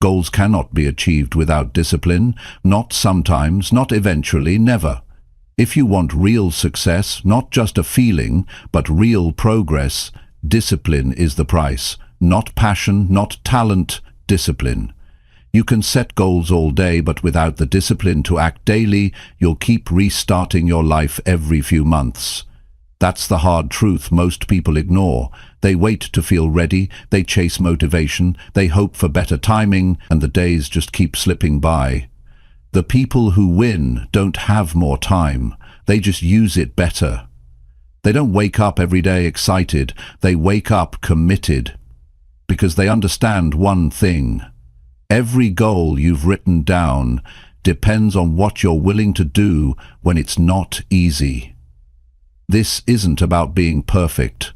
Goals cannot be achieved without discipline, not sometimes, not eventually, never. If you want real success, not just a feeling, but real progress, discipline is the price. Not passion, not talent, discipline. You can set goals all day, but without the discipline to act daily, you'll keep restarting your life every few months. That's the hard truth most people ignore. They wait to feel ready, they chase motivation, they hope for better timing, and the days just keep slipping by. The people who win don't have more time, they just use it better. They don't wake up every day excited, they wake up committed. Because they understand one thing. Every goal you've written down depends on what you're willing to do when it's not easy. This isn't about being perfect,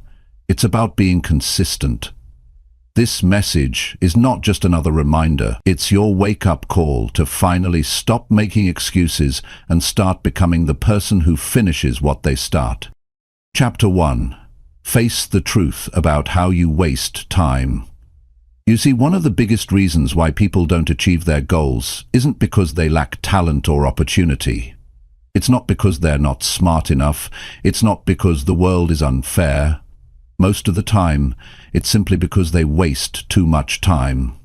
it's about being consistent. This message is not just another reminder, it's your wake-up call to finally stop making excuses and start becoming the person who finishes what they start. Chapter 1. Face the truth about how you waste time. You see, one of the biggest reasons why people don't achieve their goals isn't because they lack talent or opportunity. It's not because they're not smart enough. It's not because the world is unfair. Most of the time, it's simply because they waste too much time.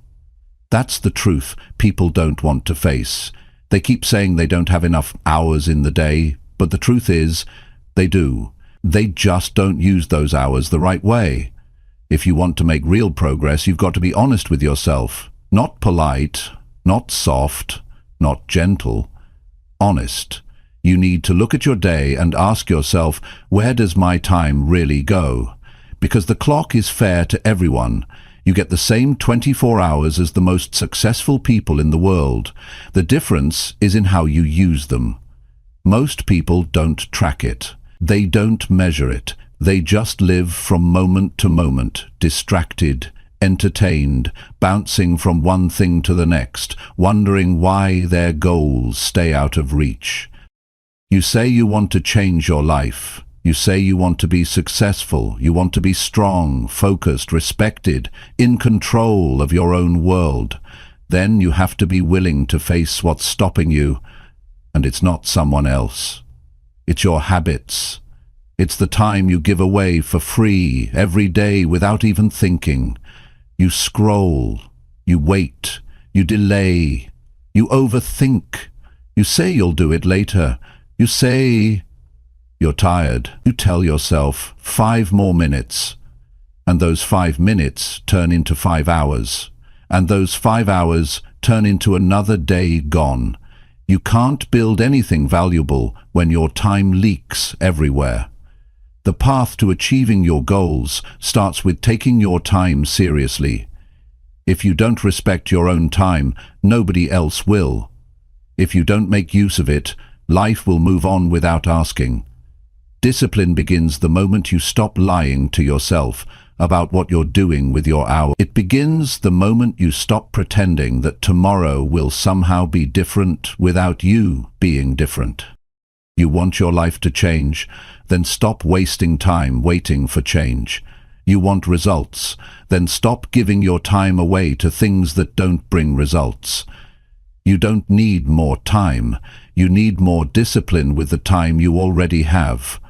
That's the truth people don't want to face. They keep saying they don't have enough hours in the day, but the truth is, they do. They just don't use those hours the right way. If you want to make real progress, you've got to be honest with yourself. Not polite, not soft, not gentle. Honest. You need to look at your day and ask yourself, where does my time really go? Because the clock is fair to everyone. You get the same 24 hours as the most successful people in the world. The difference is in how you use them. Most people don't track it. They don't measure it. They just live from moment to moment, distracted, entertained, bouncing from one thing to the next, wondering why their goals stay out of reach. You say you want to change your life. You say you want to be successful. You want to be strong, focused, respected, in control of your own world. Then you have to be willing to face what's stopping you, and it's not someone else. It's your habits. It's the time you give away for free every day without even thinking. You scroll, you wait, you delay, you overthink. You say you'll do it later. You say you're tired. You tell yourself 5 more minutes. And those 5 minutes turn into 5 hours. And those 5 hours turn into another day gone. You can't build anything valuable when your time leaks everywhere. The path to achieving your goals starts with taking your time seriously. If you don't respect your own time, nobody else will. If you don't make use of it, life will move on without asking. Discipline begins the moment you stop lying to yourself about what you're doing with your hour. It begins the moment you stop pretending that tomorrow will somehow be different without you being different. You want your life to change? Then stop wasting time waiting for change. You want results? Then stop giving your time away to things that don't bring results. You don't need more time. You need more discipline with the time you already have.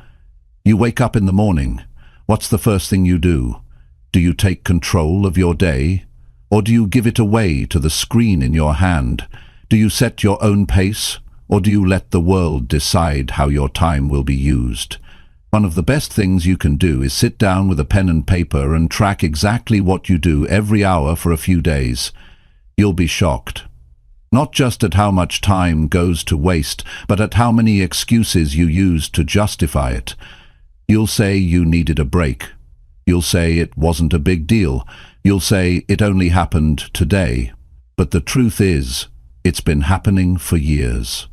You wake up in the morning. What's the first thing you do? Do you take control of your day? Or do you give it away to the screen in your hand? Do you set your own pace? Or do you let the world decide how your time will be used? One of the best things you can do is sit down with a pen and paper and track exactly what you do every hour for a few days. You'll be shocked. Not just at how much time goes to waste, but at how many excuses you use to justify it. You'll say you needed a break. You'll say it wasn't a big deal. You'll say it only happened today. But the truth is, it's been happening for years.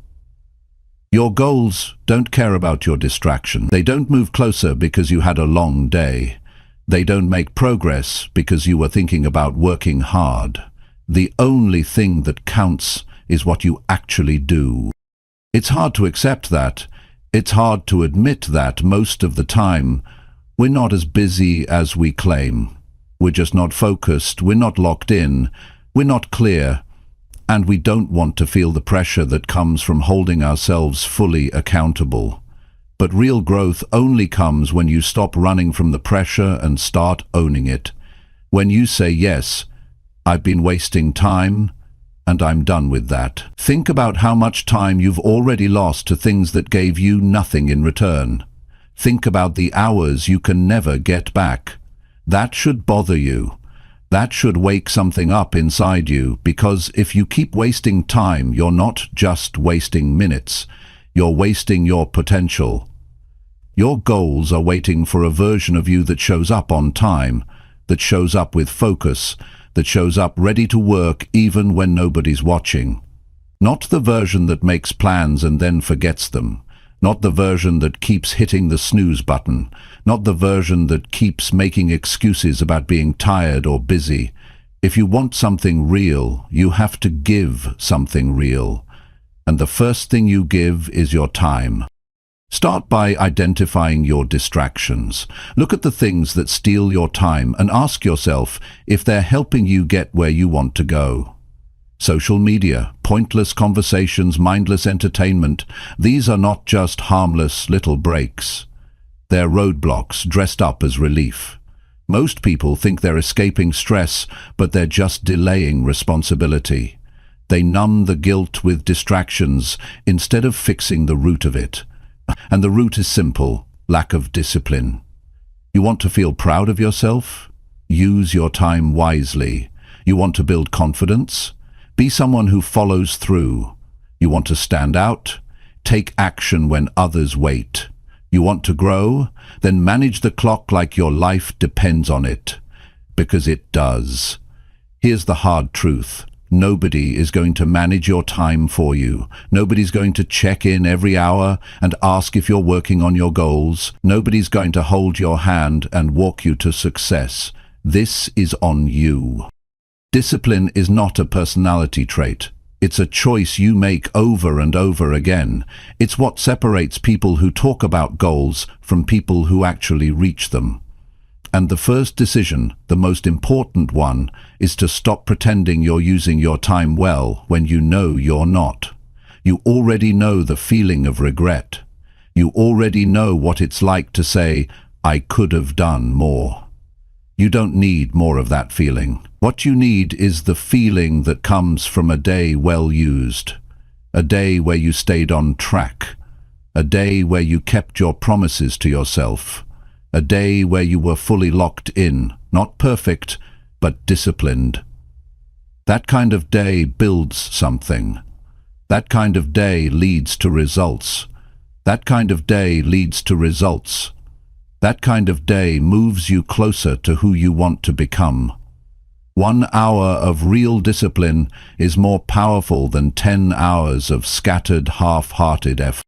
Your goals don't care about your distraction. They don't move closer because you had a long day. They don't make progress because you were thinking about working hard. The only thing that counts is what you actually do. It's hard to accept that. It's hard to admit that most of the time. We're not as busy as we claim. We're just not focused. We're not locked in. We're not clear, and we don't want to feel the pressure that comes from holding ourselves fully accountable. But real growth only comes when you stop running from the pressure and start owning it. When you say, yes, I've been wasting time, and I'm done with that. Think about how much time you've already lost to things that gave you nothing in return. Think about the hours you can never get back. That should bother you. That should wake something up inside you, because if you keep wasting time, you're not just wasting minutes. You're wasting your potential. Your goals are waiting for a version of you that shows up on time, that shows up with focus, that shows up ready to work even when nobody's watching. Not the version that makes plans and then forgets them. Not the version that keeps hitting the snooze button. Not the version that keeps making excuses about being tired or busy. If you want something real, you have to give something real. And the first thing you give is your time. Start by identifying your distractions. Look at the things that steal your time and ask yourself if they're helping you get where you want to go. Social media, pointless conversations, mindless entertainment, these are not just harmless little breaks. They're roadblocks dressed up as relief. Most people think they're escaping stress, but they're just delaying responsibility. They numb the guilt with distractions instead of fixing the root of it. And the root is simple: lack of discipline. You want to feel proud of yourself? Use your time wisely. You want to build confidence? Be someone who follows through. You want to stand out? Take action when others wait. You want to grow? Then manage the clock like your life depends on it. Because it does. Here's the hard truth. Nobody is going to manage your time for you. Nobody's going to check in every hour and ask if you're working on your goals. Nobody's going to hold your hand and walk you to success. This is on you. Discipline is not a personality trait. It's a choice you make over and over again. It's what separates people who talk about goals from people who actually reach them. And the first decision, the most important one, is to stop pretending you're using your time well when you know you're not. You already know the feeling of regret. You already know what it's like to say, I could have done more. You don't need more of that feeling. What you need is the feeling that comes from a day well used. A day where you stayed on track. A day where you kept your promises to yourself. A day where you were fully locked in, not perfect, but disciplined. That kind of day builds something. That kind of day leads to results. That kind of day leads to results. That kind of day moves you closer to who you want to become. 1 hour of real discipline is more powerful than 10 hours of scattered, half-hearted effort.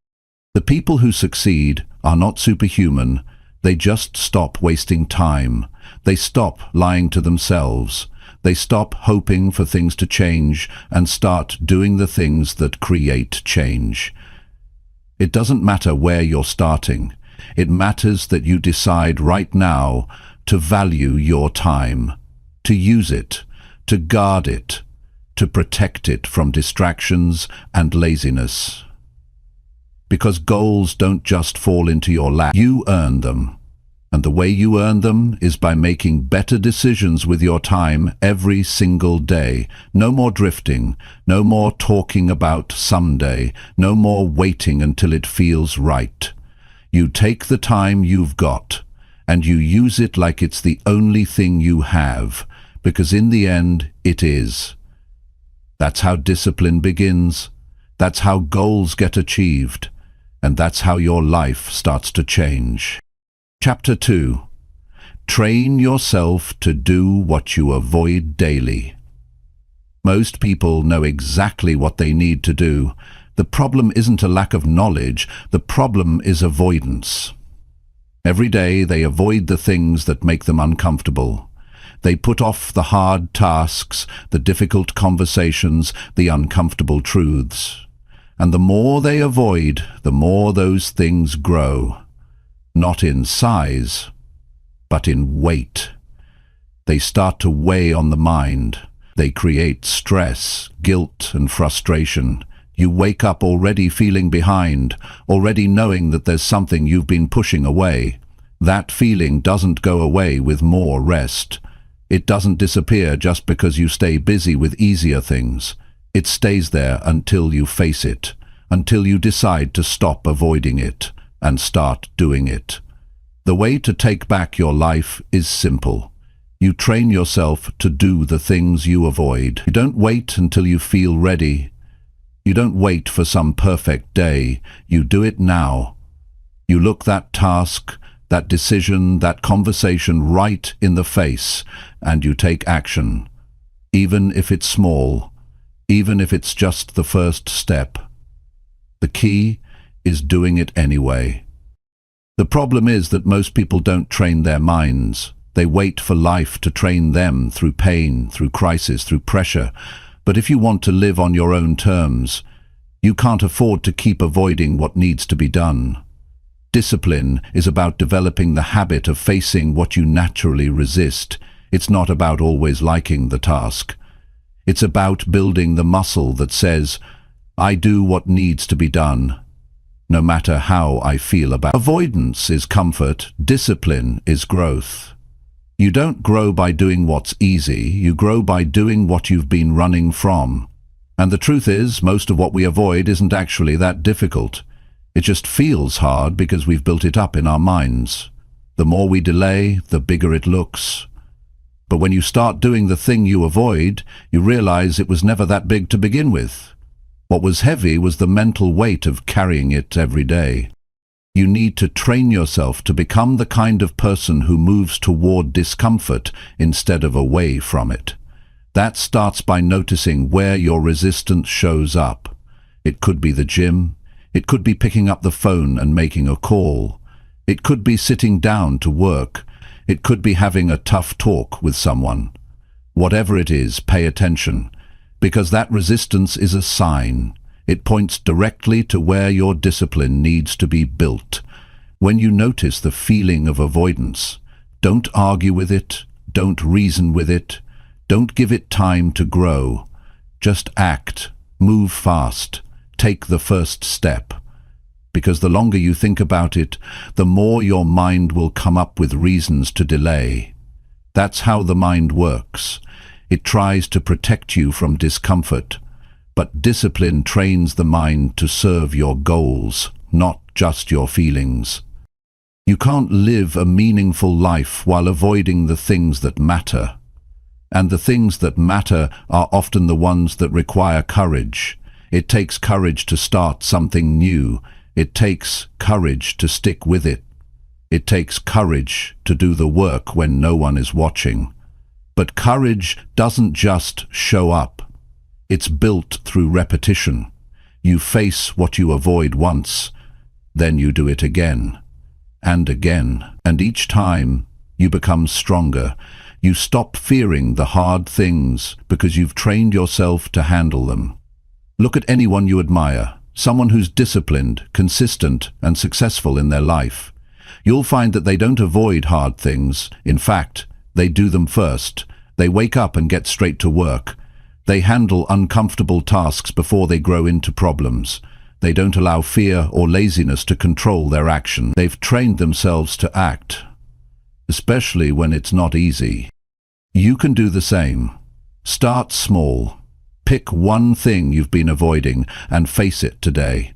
The people who succeed are not superhuman. They just stop wasting time. They stop lying to themselves. They stop hoping for things to change and start doing the things that create change. It doesn't matter where you're starting. It matters that you decide right now to value your time, to use it, to guard it, to protect it from distractions and laziness. Because goals don't just fall into your lap. You earn them. And the way you earn them is by making better decisions with your time every single day. No more drifting. No more talking about someday. No more waiting until it feels right. You take the time you've got, and you use it like it's the only thing you have, because in the end, it is. That's how discipline begins. That's how goals get achieved. And that's how your life starts to change. Chapter 2. Train yourself to do what you avoid daily. Most people know exactly what they need to do. The problem isn't a lack of knowledge. The problem is avoidance. Every day they avoid the things that make them uncomfortable. They put off the hard tasks, the difficult conversations, the uncomfortable truths. And the more they avoid, the more those things grow. Not in size, but in weight. They start to weigh on the mind. They create stress, guilt, and frustration. You wake up already feeling behind, already knowing that there's something you've been pushing away. That feeling doesn't go away with more rest. It doesn't disappear just because you stay busy with easier things. It stays there until you face it, until you decide to stop avoiding it and start doing it. The way to take back your life is simple. You train yourself to do the things you avoid. You don't wait until you feel ready. You don't wait for some perfect day. You do it now. You look that task, that decision, that conversation right in the face, and you take action. Even if it's small, even if it's just the first step. The key is doing it anyway. The problem is that most people don't train their minds. They wait for life to train them through pain, through crisis, through pressure. But if you want to live on your own terms, you can't afford to keep avoiding what needs to be done. Discipline is about developing the habit of facing what you naturally resist. It's not about always liking the task. It's about building the muscle that says, I do what needs to be done, no matter how I feel about it. Avoidance is comfort, discipline is growth. You don't grow by doing what's easy, you grow by doing what you've been running from. And the truth is, most of what we avoid isn't actually that difficult. It just feels hard because we've built it up in our minds. The more we delay, the bigger it looks. But when you start doing the thing you avoid, you realize it was never that big to begin with. What was heavy was the mental weight of carrying it every day. You need to train yourself to become the kind of person who moves toward discomfort instead of away from it. That starts by noticing where your resistance shows up. It could be the gym. It could be picking up the phone and making a call. It could be sitting down to work. It could be having a tough talk with someone. Whatever it is, pay attention, because that resistance is a sign. It points directly to where your discipline needs to be built. When you notice the feeling of avoidance, don't argue with it, don't reason with it, don't give it time to grow. Just act, move fast, take the first step. Because the longer you think about it, the more your mind will come up with reasons to delay. That's how the mind works. It tries to protect you from discomfort. But discipline trains the mind to serve your goals, not just your feelings. You can't live a meaningful life while avoiding the things that matter. And the things that matter are often the ones that require courage. It takes courage to start something new. It takes courage to stick with it. It takes courage to do the work when no one is watching. But courage doesn't just show up. It's built through repetition. You face what you avoid once, then you do it again, and again, and each time you become stronger. You stop fearing the hard things because you've trained yourself to handle them. Look at anyone you admire, someone who's disciplined, consistent, and successful in their life. You'll find that they don't avoid hard things. In fact, they do them first. They wake up and get straight to work. They handle uncomfortable tasks before they grow into problems. They don't allow fear or laziness to control their action. They've trained themselves to act, especially when it's not easy. You can do the same. Start small. Pick one thing you've been avoiding and face it today.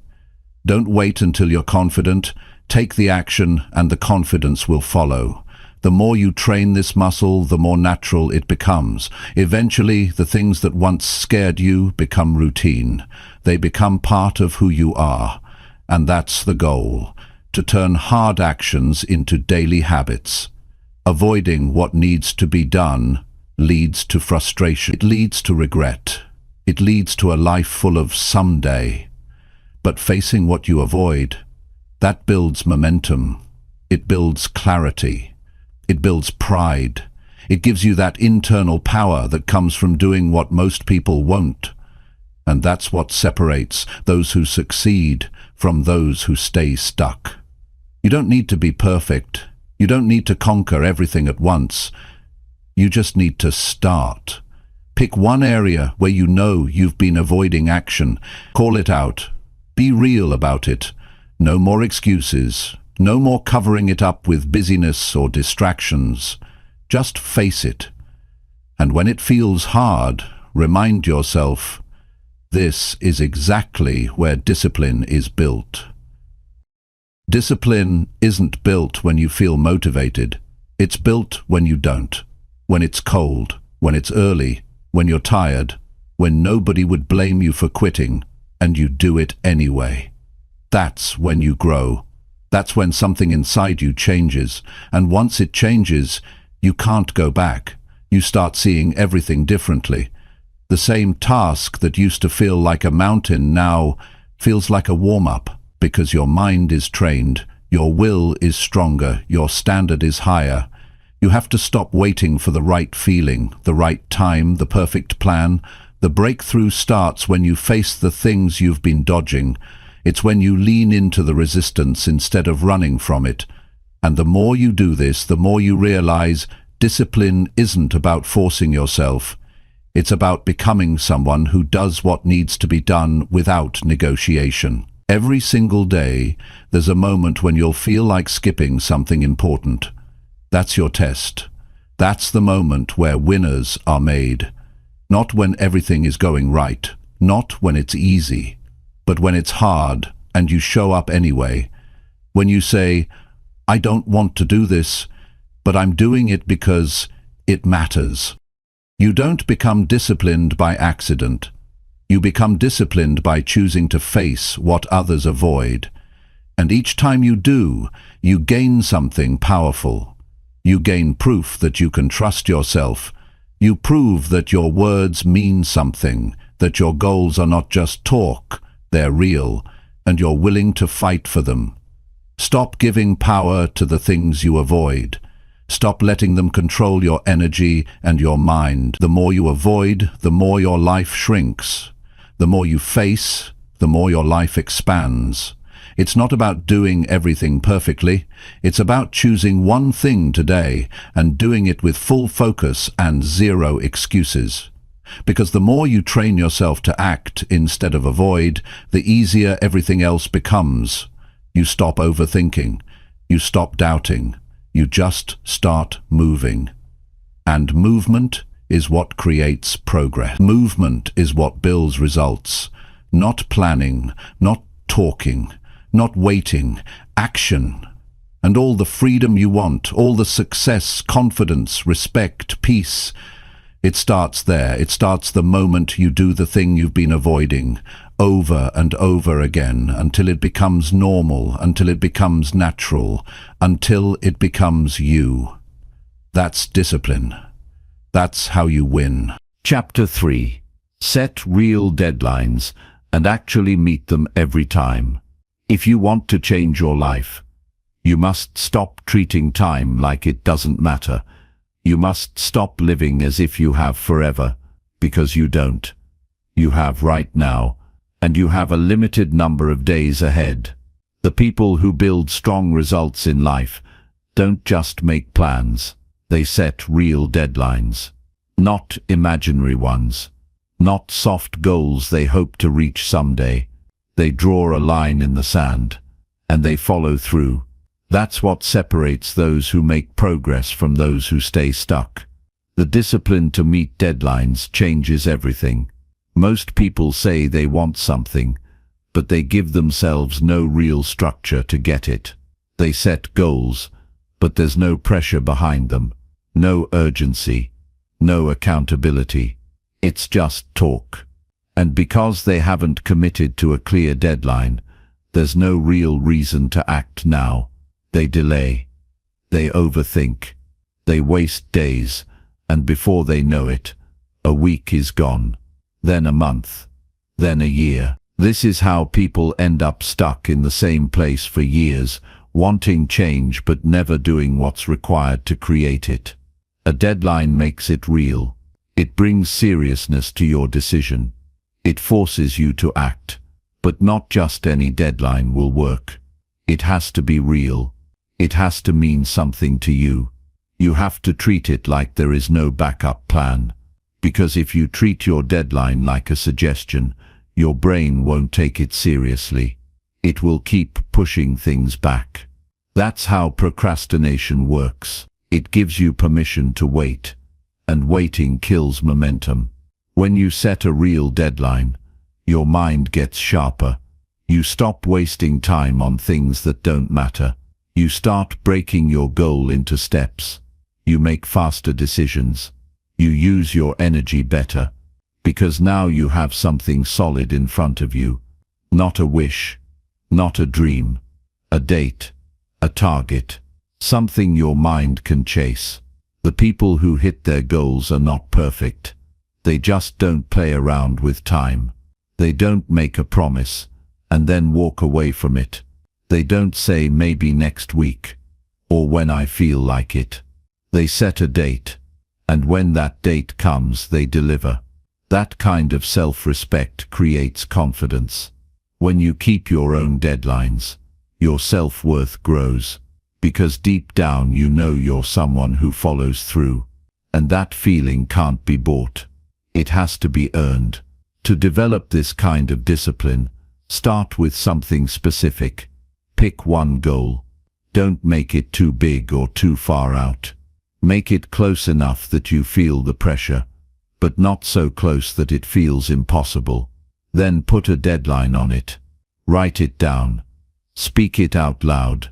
Don't wait until you're confident. Take the action and the confidence will follow. The more you train this muscle, the more natural it becomes. Eventually, the things that once scared you become routine. They become part of who you are. And that's the goal, to turn hard actions into daily habits. Avoiding what needs to be done leads to frustration. It leads to regret. It leads to a life full of someday. But facing what you avoid, that builds momentum. It builds clarity. It builds pride. It gives you that internal power that comes from doing what most people won't. And that's what separates those who succeed from those who stay stuck. You don't need to be perfect. You don't need to conquer everything at once. You just need to start. Pick one area where you know you've been avoiding action. Call it out. Be real about it. No more excuses. No more covering it up with busyness or distractions. Just face it. And when it feels hard, remind yourself, this is exactly where discipline is built. Discipline isn't built when you feel motivated. It's built when you don't. When it's cold, when it's early, when you're tired, when nobody would blame you for quitting, and you do it anyway. That's when you grow. That's when something inside you changes, and once it changes, you can't go back. You start seeing everything differently. The same task that used to feel like a mountain now feels like a warm-up, because your mind is trained, your will is stronger, your standard is higher. You have to stop waiting for the right feeling, the right time, the perfect plan. The breakthrough starts when you face the things you've been dodging. It's when you lean into the resistance instead of running from it. And the more you do this, the more you realize discipline isn't about forcing yourself. It's about becoming someone who does what needs to be done without negotiation. Every single day, there's a moment when you'll feel like skipping something important. That's your test. That's the moment where winners are made. Not when everything is going right, not when it's easy, but when it's hard and you show up anyway. When you say, I don't want to do this, but I'm doing it because it matters. You don't become disciplined by accident. You become disciplined by choosing to face what others avoid. And each time you do, you gain something powerful. You gain proof that you can trust yourself. You prove that your words mean something, that your goals are not just talk, they're real, and you're willing to fight for them. Stop giving power to the things you avoid. Stop letting them control your energy and your mind. The more you avoid, the more your life shrinks. The more you face, the more your life expands. It's not about doing everything perfectly. It's about choosing one thing today and doing it with full focus and zero excuses. Because the more you train yourself to act instead of avoid, the easier everything else becomes. You stop overthinking. You stop doubting. You just start moving. And movement is what creates progress. Movement is what builds results. Not planning, not talking, not waiting, action. And all the freedom you want, all the success, confidence, respect, peace, it starts there. It starts the moment you do the thing you've been avoiding, over and over again, until it becomes normal, until it becomes natural, until it becomes you. That's discipline. That's how you win. Chapter 3. Set real deadlines and actually meet them every time. If you want to change your life, you must stop treating time like it doesn't matter. You must stop living as if you have forever, because you don't. You have right now, and you have a limited number of days ahead. The people who build strong results in life don't just make plans. They set real deadlines. Not imaginary ones. Not soft goals they hope to reach someday. They draw a line in the sand, and they follow through. That's what separates those who make progress from those who stay stuck. The discipline to meet deadlines changes everything. Most people say they want something, but they give themselves no real structure to get it. They set goals, but there's no pressure behind them, no urgency, no accountability. It's just talk. And because they haven't committed to a clear deadline, there's no real reason to act now. They delay. They overthink. They waste days, and before they know it, a week is gone, then a month, then a year. This is how people end up stuck in the same place for years, wanting change but never doing what's required to create it. A deadline makes it real. It brings seriousness to your decision. It forces you to act, but not just any deadline will work. It has to be real. It has to mean something to you. You have to treat it like there is no backup plan. Because if you treat your deadline like a suggestion, your brain won't take it seriously. It will keep pushing things back. That's how procrastination works. It gives you permission to wait, and waiting kills momentum. When you set a real deadline, your mind gets sharper. You stop wasting time on things that don't matter. You start breaking your goal into steps. You make faster decisions. You use your energy better, because now you have something solid in front of you. Not a wish, not a dream, a date, a target, something your mind can chase. The people who hit their goals are not perfect. They just don't play around with time. They don't make a promise and then walk away from it. They don't say maybe next week, or when I feel like it. They set a date, and when that date comes, they deliver. That kind of self-respect creates confidence. When you keep your own deadlines, your self-worth grows, because deep down you know you're someone who follows through. And that feeling can't be bought. It has to be earned. To develop this kind of discipline, start with something specific. Pick one goal. Don't make it too big or too far out. Make it close enough that you feel the pressure, but not so close that it feels impossible. Then put a deadline on it. Write it down. Speak it out loud.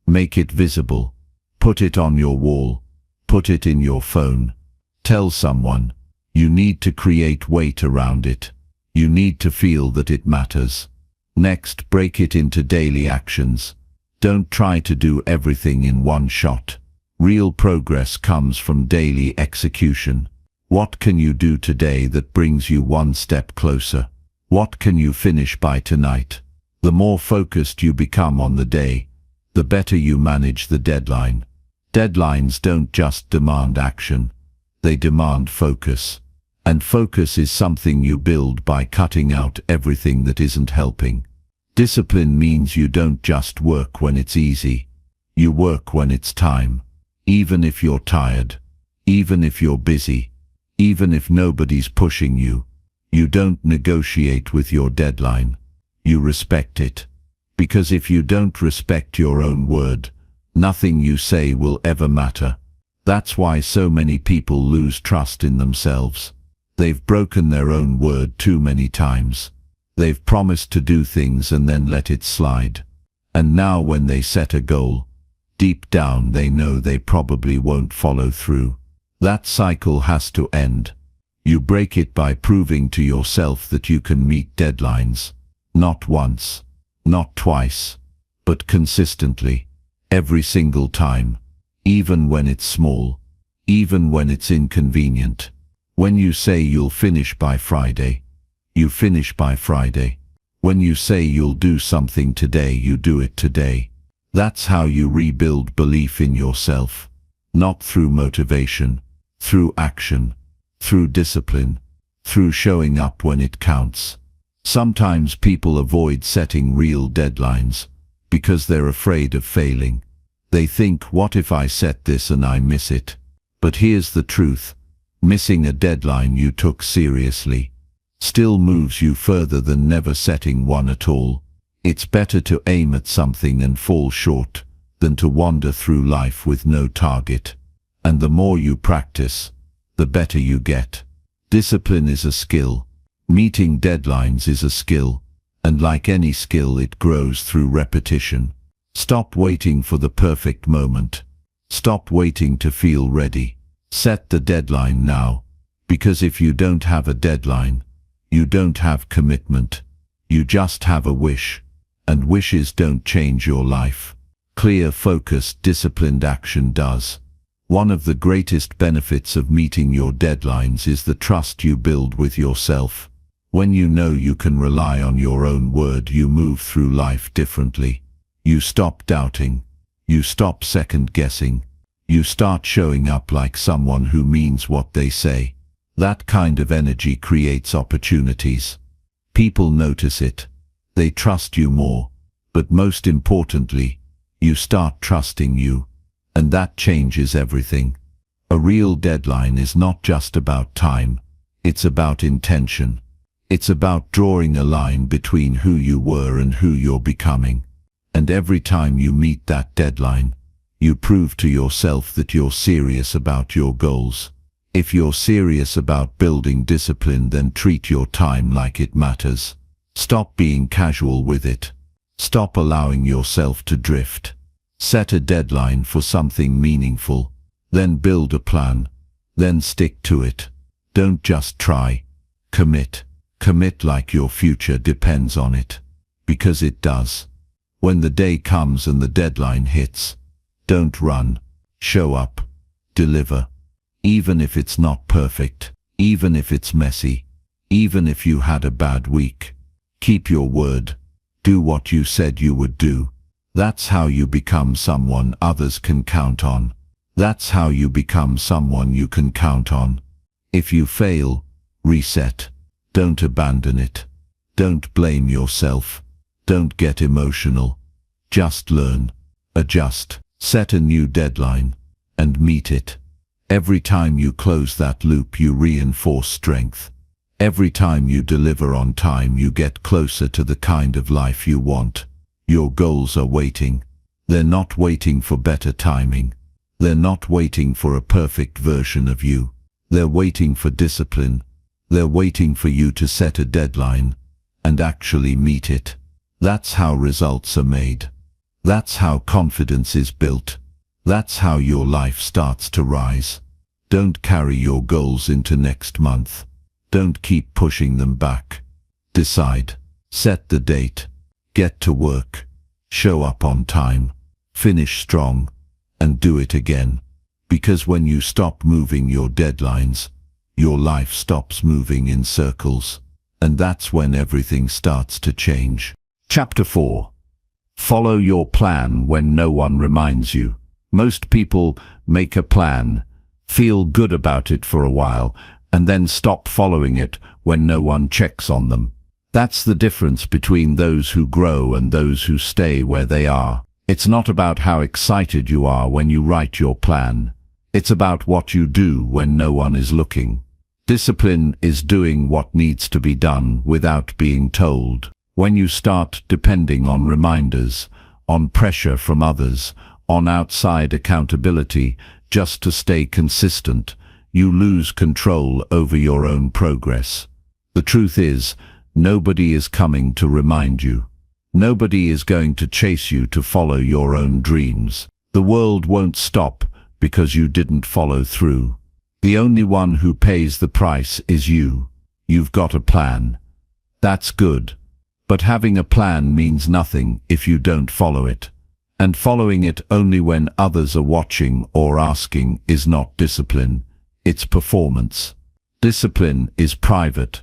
Make it visible. Put it on your wall. Put it in your phone. Tell someone. You need to create weight around it. You need to feel that it matters. Next, break it into daily actions. Don't try to do everything in one shot. Real progress comes from daily execution. What can you do today that brings you one step closer? What can you finish by tonight? The more focused you become on the day, the better you manage the deadline. Deadlines don't just demand action. They demand focus. And focus is something you build by cutting out everything that isn't helping. Discipline means you don't just work when it's easy. You work when it's time. Even if you're tired. Even if you're busy. Even if nobody's pushing you. You don't negotiate with your deadline. You respect it. Because if you don't respect your own word, nothing you say will ever matter. That's why so many people lose trust in themselves. They've broken their own word too many times. They've promised to do things and then let it slide. And now when they set a goal, deep down they know they probably won't follow through. That cycle has to end. You break it by proving to yourself that you can meet deadlines. Not once, not twice, but consistently. Every single time. Even when it's small. Even when it's inconvenient. When you say you'll finish by Friday, you finish by Friday. When you say you'll do something today, you do it today. That's how you rebuild belief in yourself. Not through motivation, through action, through discipline, through showing up when it counts. Sometimes people avoid setting real deadlines because they're afraid of failing. They think, what if I set this and I miss it? But here's the truth. Missing a deadline you took seriously still moves you further than never setting one at all. It's better to aim at something and fall short than to wander through life with no target. And the more you practice, the better you get. Discipline is a skill. Meeting deadlines is a skill. And like any skill, it grows through repetition. Stop waiting for the perfect moment. Stop waiting to feel ready. Set the deadline now, because if you don't have a deadline, you don't have commitment. You just have a wish, and wishes don't change your life. Clear, focused, disciplined action does. One of the greatest benefits of meeting your deadlines is the trust you build with yourself. When you know you can rely on your own word, you move through life differently. You stop doubting. You stop second-guessing. You start showing up like someone who means what they say. That kind of energy creates opportunities. People notice it. They trust you more. But most importantly, you start trusting you. And that changes everything. A real deadline is not just about time. It's about intention. It's about drawing a line between who you were and who you're becoming. And every time you meet that deadline, you prove to yourself that you're serious about your goals. If you're serious about building discipline, then treat your time like it matters. Stop being casual with it. Stop allowing yourself to drift. Set a deadline for something meaningful. Then build a plan. Then stick to it. Don't just try. Commit. Commit like your future depends on it. Because it does. When the day comes and the deadline hits, don't run. Show up. Deliver. Even if it's not perfect. Even if it's messy. Even if you had a bad week. Keep your word. Do what you said you would do. That's how you become someone others can count on. That's how you become someone you can count on. If you fail, reset. Don't abandon it. Don't blame yourself. Don't get emotional. Just learn. Adjust. Set a new deadline. And meet it. Every time you close that loop, you reinforce strength. Every time you deliver on time, you get closer to the kind of life you want. Your goals are waiting. They're not waiting for better timing. They're not waiting for a perfect version of you. They're waiting for discipline. They're waiting for you to set a deadline and actually meet it. That's how results are made. That's how confidence is built. That's how your life starts to rise. Don't carry your goals into next month. Don't keep pushing them back. Decide. Set the date. Get to work. Show up on time. Finish strong. And do it again. Because when you stop moving your deadlines, your life stops moving in circles. And that's when everything starts to change. Chapter 4. Follow your plan when no one reminds you. Most people make a plan, feel good about it for a while, and then stop following it when no one checks on them. That's the difference between those who grow and those who stay where they are. It's not about how excited you are when you write your plan. It's about what you do when no one is looking. Discipline is doing what needs to be done without being told. When you start depending on reminders, on pressure from others, on outside accountability, just to stay consistent, you lose control over your own progress. The truth is, nobody is coming to remind you. Nobody is going to chase you to follow your own dreams. The world won't stop because you didn't follow through. The only one who pays the price is you. You've got a plan. That's good. But having a plan means nothing if you don't follow it. And following it only when others are watching or asking is not discipline. It's performance. Discipline is private.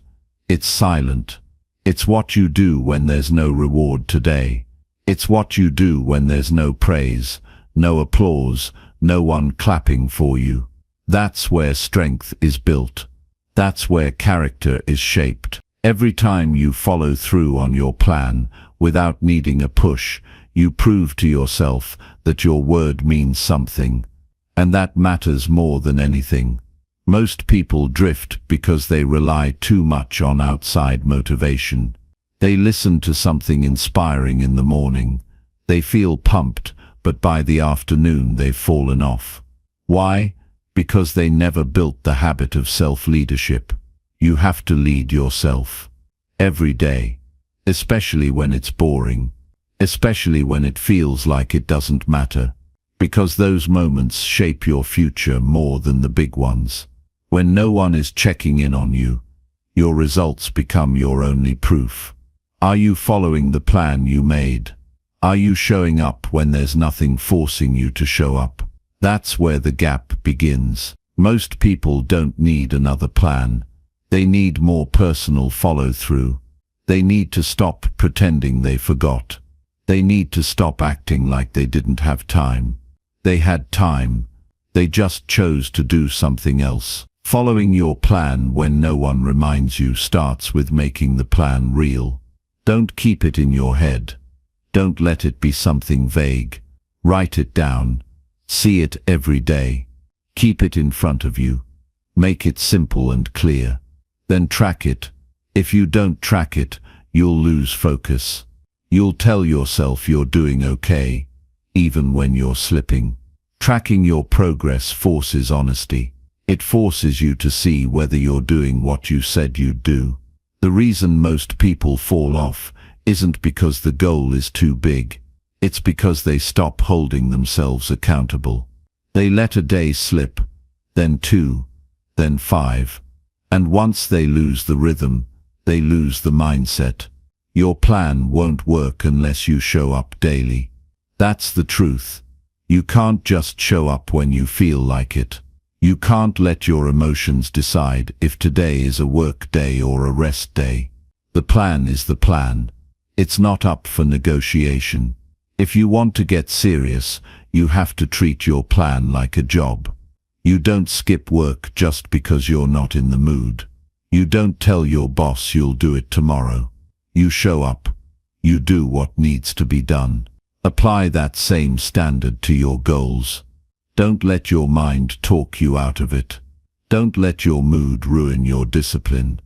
It's silent. It's what you do when there's no reward today. It's what you do when there's no praise, no applause, no one clapping for you. That's where strength is built. That's where character is shaped. Every time you follow through on your plan without needing a push, you prove to yourself that your word means something. And that matters more than anything. Most people drift because they rely too much on outside motivation. They listen to something inspiring in the morning. They feel pumped, but by the afternoon they've fallen off. Why? Because they never built the habit of self-leadership. You have to lead yourself. Every day. Especially when it's boring. Especially when it feels like it doesn't matter. Because those moments shape your future more than the big ones. When no one is checking in on you, your results become your only proof. Are you following the plan you made? Are you showing up when there's nothing forcing you to show up? That's where the gap begins. Most people don't need another plan. They need more personal follow-through. They need to stop pretending they forgot. They need to stop acting like they didn't have time. They had time. They just chose to do something else. Following your plan when no one reminds you starts with making the plan real. Don't keep it in your head. Don't let it be something vague. Write it down. See it every day. Keep it in front of you. Make it simple and clear. then track it. If you don't track it, you'll lose focus. You'll tell yourself you're doing okay, even when you're slipping. Tracking your progress forces honesty. It forces you to see whether you're doing what you said you'd do. The reason most people fall off isn't because the goal is too big. It's because they stop holding themselves accountable. They let a day slip, then 2, then 5. And once they lose the rhythm, they lose the mindset. Your plan won't work unless you show up daily. That's the truth. You can't just show up when you feel like it. You can't let your emotions decide if today is a work day or a rest day. The plan is the plan. It's not up for negotiation. If you want to get serious, you have to treat your plan like a job. You don't skip work just because you're not in the mood. You don't tell your boss you'll do it tomorrow. You show up. You do what needs to be done. Apply that same standard to your goals. Don't let your mind talk you out of it. Don't let your mood ruin your discipline.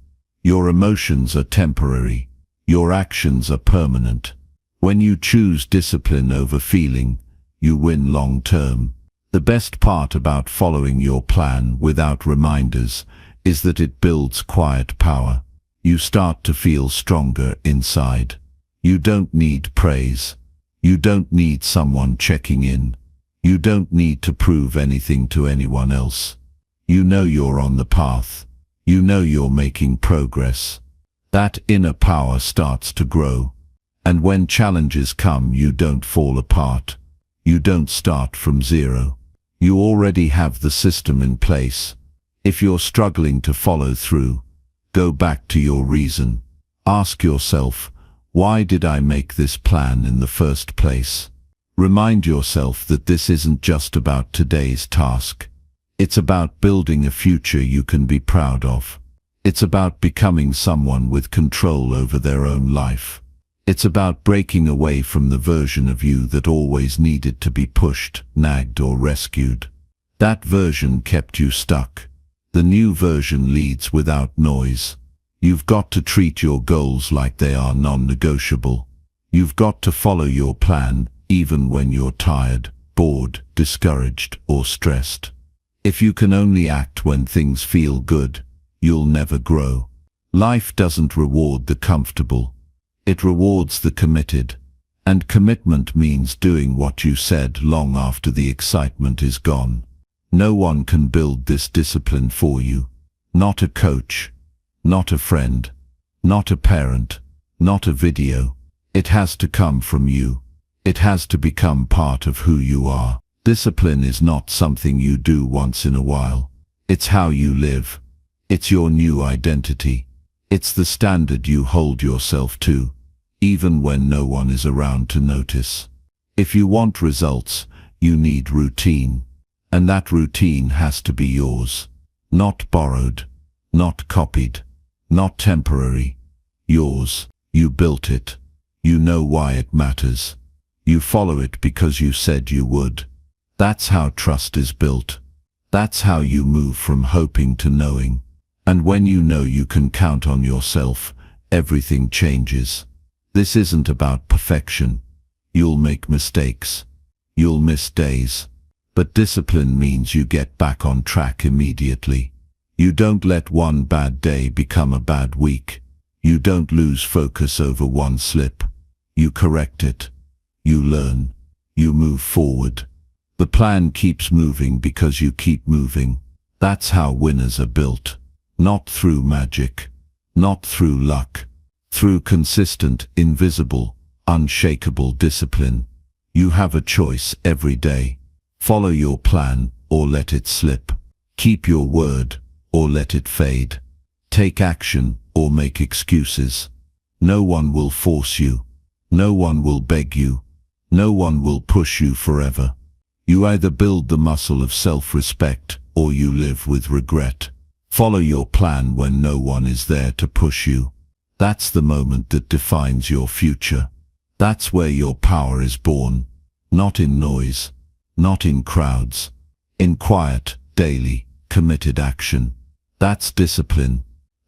Your emotions are temporary. Your actions are permanent. When you choose discipline over feeling, you win long term. The best part about following your plan without reminders is that it builds quiet power. You start to feel stronger inside. You don't need praise. You don't need someone checking in. You don't need to prove anything to anyone else. You know you're on the path. You know you're making progress. That inner power starts to grow. And when challenges come, you don't fall apart. You don't start from zero. You already have the system in place. If you're struggling to follow through, go back to your reason. Ask yourself, why did I make this plan in the first place? Remind yourself that this isn't just about today's task. It's about building a future you can be proud of. It's about becoming someone with control over their own life. It's about breaking away from the version of you that always needed to be pushed, nagged, or rescued. That version kept you stuck. The new version leads without noise. You've got to treat your goals like they are non-negotiable. You've got to follow your plan, even when you're tired, bored, discouraged, or stressed. If you can only act when things feel good, you'll never grow. Life doesn't reward the comfortable. It rewards the committed. And commitment means doing what you said long after the excitement is gone. No one can build this discipline for you. Not a coach, not a friend, not a parent, not a video. It has to come from you. It has to become part of who you are. Discipline is not something you do once in a while. It's how you live. It's your new identity. It's the standard you hold yourself to, even when no one is around to notice. If you want results, you need routine. And that routine has to be yours. Not borrowed, not copied, not temporary. Yours. You built it. You know why it matters. You follow it because you said you would. That's how trust is built. That's how you move from hoping to knowing. And when you know you can count on yourself, everything changes. This isn't about perfection. You'll make mistakes. You'll miss days. But discipline means you get back on track immediately. You don't let one bad day become a bad week. You don't lose focus over one slip. You correct it. You learn. You move forward. The plan keeps moving because you keep moving. That's how winners are built. Not through magic. Not through luck. Through consistent, invisible, unshakable discipline. You have a choice every day. Follow your plan or let it slip. Keep your word or let it fade. Take action or make excuses. No one will force you. No one will beg you. No one will push you forever. You either build the muscle of self-respect or you live with regret. Follow your plan when no one is there to push you. That's the moment that defines your future. That's where your power is born. Not in noise. Not in crowds. In quiet, daily, committed action. That's discipline.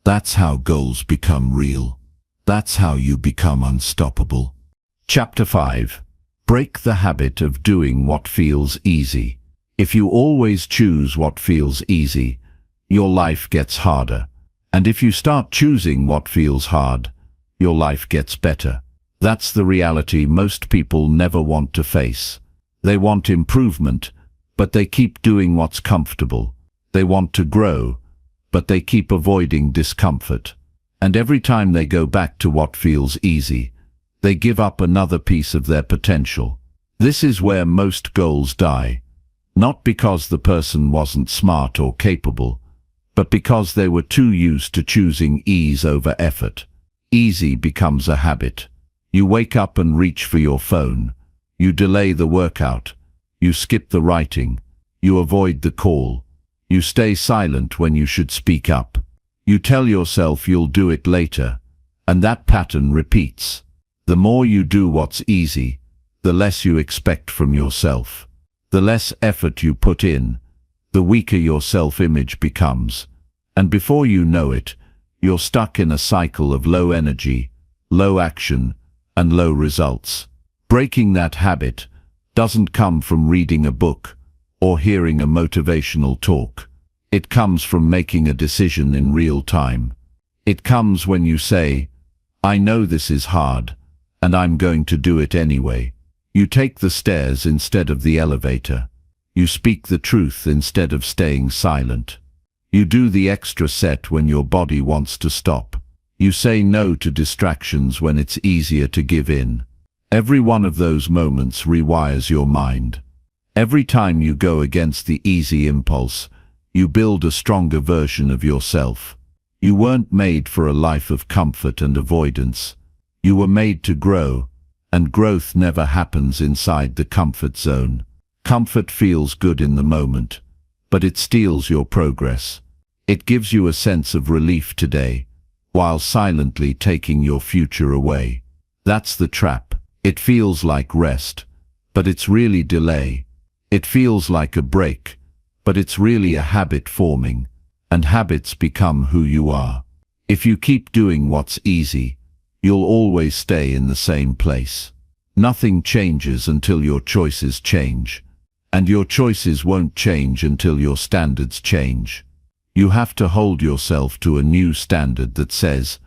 That's how goals become real. That's how you become unstoppable. Chapter 5. Break the habit of doing what feels easy. If you always choose what feels easy, your life gets harder. And if you start choosing what feels hard, your life gets better. That's the reality most people never want to face. They want improvement, but they keep doing what's comfortable. They want to grow, but they keep avoiding discomfort. And every time they go back to what feels easy, they give up another piece of their potential. This is where most goals die. Not because the person wasn't smart or capable, but because they were too used to choosing ease over effort. Easy becomes a habit. You wake up and reach for your phone. You delay the workout. You skip the writing. You avoid the call. You stay silent when you should speak up. You tell yourself you'll do it later, and that pattern repeats. The more you do what's easy, the less you expect from yourself. The less effort you put in, the weaker your self-image becomes. And before you know it, you're stuck in a cycle of low energy, low action, and low results. Breaking that habit doesn't come from reading a book or hearing a motivational talk. It comes from making a decision in real time. It comes when you say, I know this is hard, and I'm going to do it anyway. You take the stairs instead of the elevator. You speak the truth instead of staying silent. You do the extra set when your body wants to stop. You say no to distractions when it's easier to give in. Every one of those moments rewires your mind. Every time you go against the easy impulse, you build a stronger version of yourself. You weren't made for a life of comfort and avoidance. You were made to grow, and growth never happens inside the comfort zone. Comfort feels good in the moment, but it steals your progress. It gives you a sense of relief today, while silently taking your future away. That's the trap. It feels like rest, but it's really delay. It feels like a break, but it's really a habit forming, and habits become who you are. If you keep doing what's easy, you'll always stay in the same place. Nothing changes until your choices change, and your choices won't change until your standards change. You have to hold yourself to a new standard that says,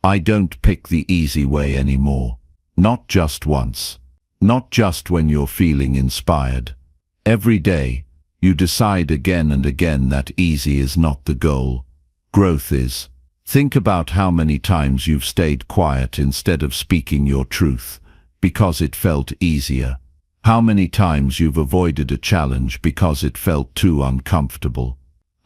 I don't pick the easy way anymore. Not just once. Not just when you're feeling inspired. Every day, you decide again and again that easy is not the goal. Growth is. Think about how many times you've stayed quiet instead of speaking your truth, because it felt easier. How many times you've avoided a challenge because it felt too uncomfortable.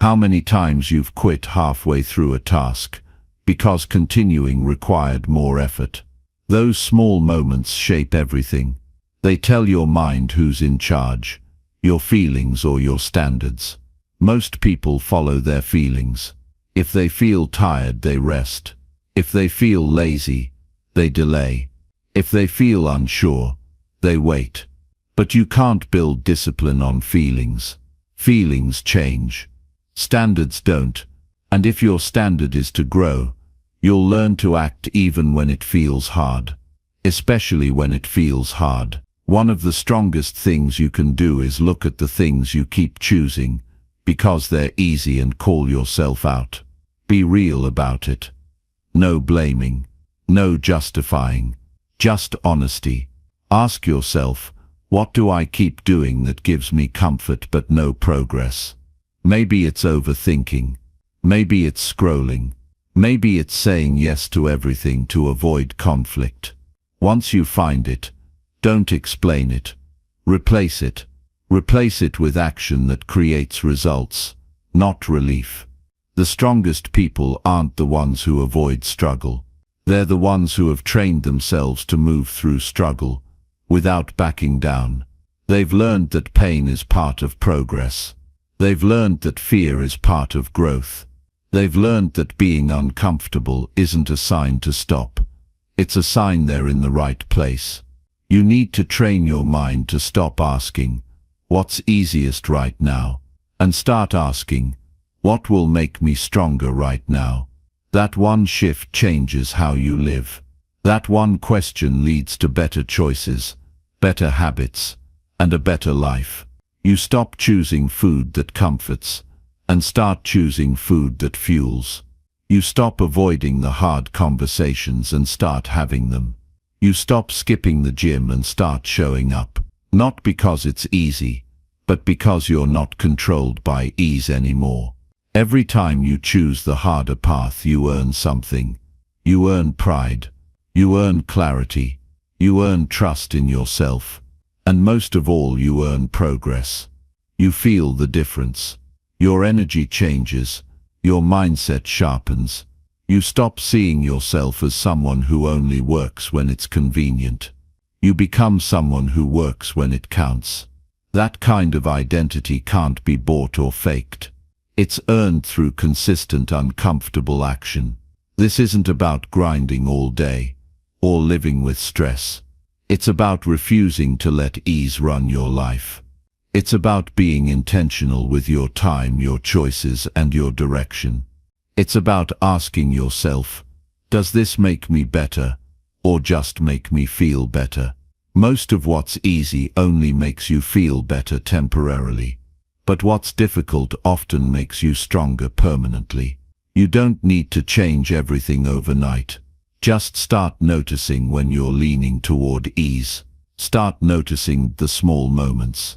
How many times you've quit halfway through a task, because continuing required more effort. Those small moments shape everything. They tell your mind who's in charge, your feelings or your standards. Most people follow their feelings. If they feel tired, they rest. If they feel lazy, they delay. If they feel unsure, they wait. But you can't build discipline on feelings. Feelings change. Standards don't. And if your standard is to grow, you'll learn to act even when it feels hard. Especially when it feels hard. One of the strongest things you can do is look at the things you keep choosing, because they're easy, and call yourself out. Be real about it. No blaming. No justifying. Just honesty. Ask yourself, what do I keep doing that gives me comfort but no progress? Maybe it's overthinking. Maybe it's scrolling. Maybe it's saying yes to everything to avoid conflict. Once you find it, don't explain it. Replace it. Replace it with action that creates results, not relief. The strongest people aren't the ones who avoid struggle. They're the ones who have trained themselves to move through struggle, without backing down. They've learned that pain is part of progress. They've learned that fear is part of growth. They've learned that being uncomfortable isn't a sign to stop. It's a sign they're in the right place. You need to train your mind to stop asking, what's easiest right now? And start asking, what will make me stronger right now? That one shift changes how you live. That one question leads to better choices, better habits, and a better life. You stop choosing food that comforts and start choosing food that fuels. You stop avoiding the hard conversations and start having them. You stop skipping the gym and start showing up. Not because it's easy, but because you're not controlled by ease anymore. Every time you choose the harder path, you earn something. You earn pride. You earn clarity. You earn trust in yourself. And most of all, you earn progress. You feel the difference. Your energy changes. Your mindset sharpens. You stop seeing yourself as someone who only works when it's convenient. You become someone who works when it counts. That kind of identity can't be bought or faked. It's earned through consistent, uncomfortable action. This isn't about grinding all day or living with stress. It's about refusing to let ease run your life. It's about being intentional with your time, your choices, and your direction. It's about asking yourself, does this make me better or just make me feel better? Most of what's easy only makes you feel better temporarily. But what's difficult often makes you stronger permanently. You don't need to change everything overnight. Just start noticing when you're leaning toward ease. Start noticing the small moments.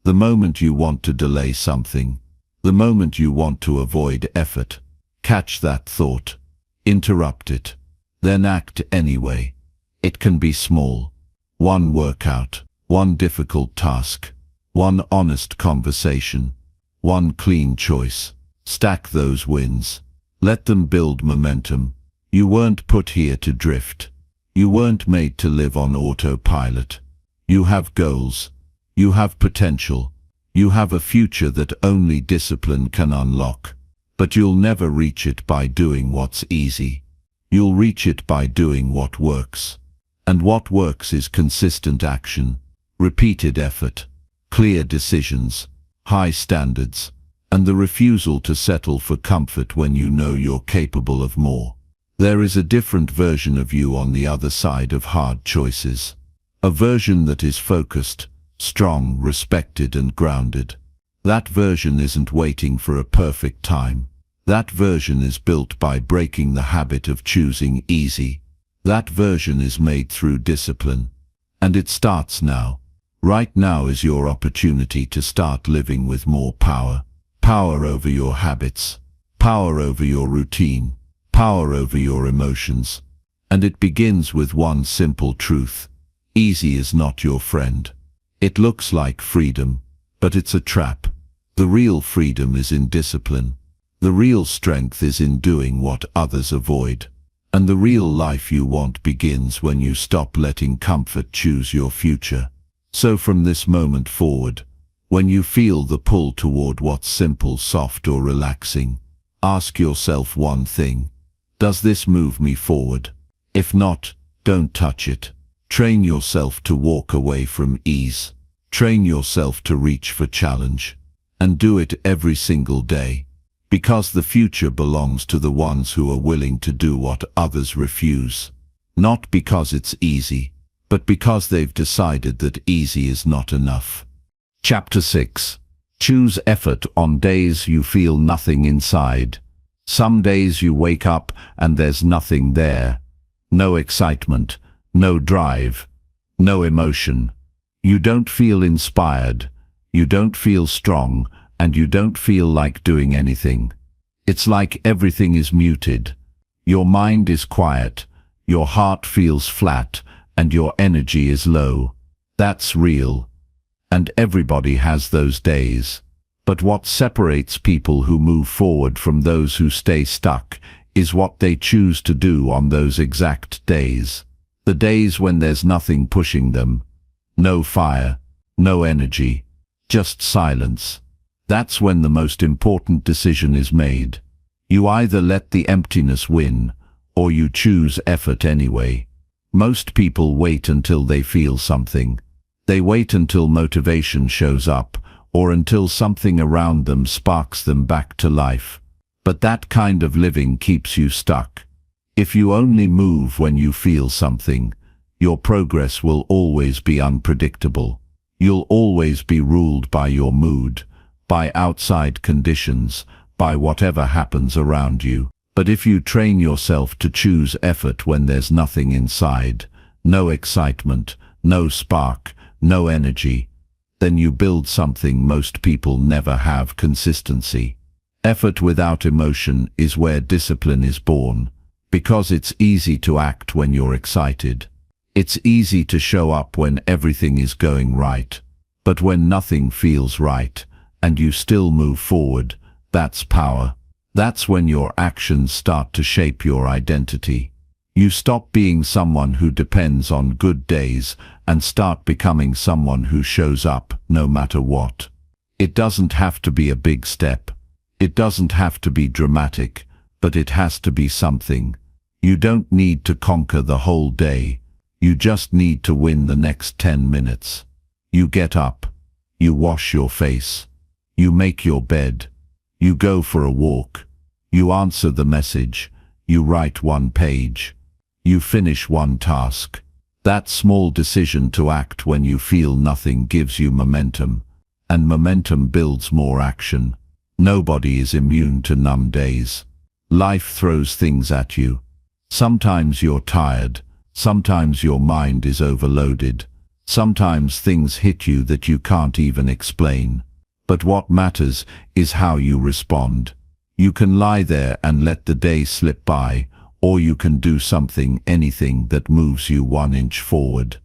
The moment you want to delay something. The moment you want to avoid effort. Catch that thought. Interrupt it. Then act anyway. It can be small. One workout. One difficult task. One honest conversation. One clean choice. Stack those wins. Let them build momentum. You weren't put here to drift. You weren't made to live on autopilot. You have goals. You have potential. You have a future that only discipline can unlock. But you'll never reach it by doing what's easy. You'll reach it by doing what works. And what works is consistent action, repeated effort, clear decisions, high standards, and the refusal to settle for comfort when you know you're capable of more. There is a different version of you on the other side of hard choices. A version that is focused, strong, respected, and grounded. That version isn't waiting for a perfect time. That version is built by breaking the habit of choosing easy. That version is made through discipline. And it starts now. Right now is your opportunity to start living with more power. Power over your habits. Power over your routine. Power over your emotions. And it begins with one simple truth. Easy is not your friend. It looks like freedom, but it's a trap. The real freedom is in discipline. The real strength is in doing what others avoid. And the real life you want begins when you stop letting comfort choose your future. So from this moment forward, when you feel the pull toward what's simple, soft, or relaxing, ask yourself one thing. Does this move me forward? If not, don't touch it. Train yourself to walk away from ease. Train yourself to reach for challenge. And do it every single day. Because the future belongs to the ones who are willing to do what others refuse. Not because it's easy, but because they've decided that easy is not enough. Chapter 6. Choose effort on days you feel nothing inside. Some days you wake up and there's nothing there. No excitement, no drive, no emotion. You don't feel inspired, you don't feel strong, and you don't feel like doing anything. It's like everything is muted. Your mind is quiet, your heart feels flat, and your energy is low. That's real. And everybody has those days. But what separates people who move forward from those who stay stuck is what they choose to do on those exact days. The days when there's nothing pushing them. No fire, no energy, just silence. That's when the most important decision is made. You either let the emptiness win, or you choose effort anyway. Most people wait until they feel something. They wait until motivation shows up, or until something around them sparks them back to life. But that kind of living keeps you stuck. If you only move when you feel something, your progress will always be unpredictable. You'll always be ruled by your mood, by outside conditions, by whatever happens around you. But if you train yourself to choose effort when there's nothing inside, no excitement, no spark, no energy, then you build something most people never have: consistency. Effort without emotion is where discipline is born, because it's easy to act when you're excited. It's easy to show up when everything is going right. But when nothing feels right, and you still move forward, that's power. That's when your actions start to shape your identity. You stop being someone who depends on good days and start becoming someone who shows up no matter what. It doesn't have to be a big step. It doesn't have to be dramatic, but it has to be something. You don't need to conquer the whole day. You just need to win the next 10 minutes. You get up. You wash your face. You make your bed. You go for a walk. You answer the message. You write one page. You finish one task. That small decision to act when you feel nothing gives you momentum, and momentum builds more action. Nobody is immune to numb days. Life throws things at you. Sometimes you're tired. Sometimes your mind is overloaded. Sometimes things hit you that you can't even explain. But what matters is how you respond. You can lie there and let the day slip by, or you can do something, anything that moves you 1 inch forward.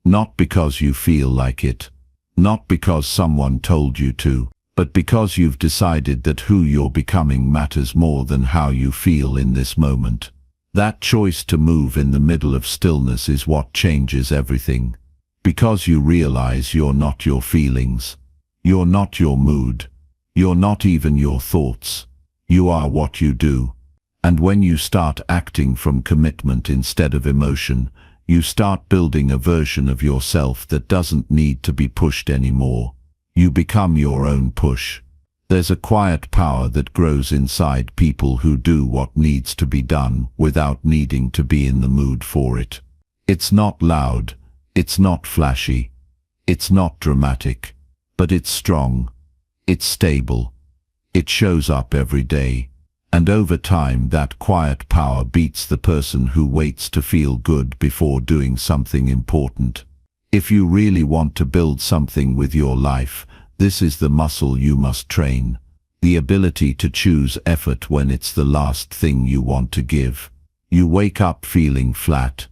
Not because you feel like it. Not because someone told you to, but because you've decided that who you're becoming matters more than how you feel in this moment. That choice to move in the middle of stillness is what changes everything. Because you realize you're not your feelings. You're not your mood. You're not even your thoughts. You are what you do. And when you start acting from commitment instead of emotion, you start building a version of yourself that doesn't need to be pushed anymore. You become your own push. There's a quiet power that grows inside people who do what needs to be done without needing to be in the mood for it. It's not loud. It's not flashy. It's not dramatic. But it's strong. It's stable. It shows up every day. And over time, that quiet power beats the person who waits to feel good before doing something important. If you really want to build something with your life, this is the muscle you must train. The ability to choose effort when it's the last thing you want to give. You wake up feeling flat.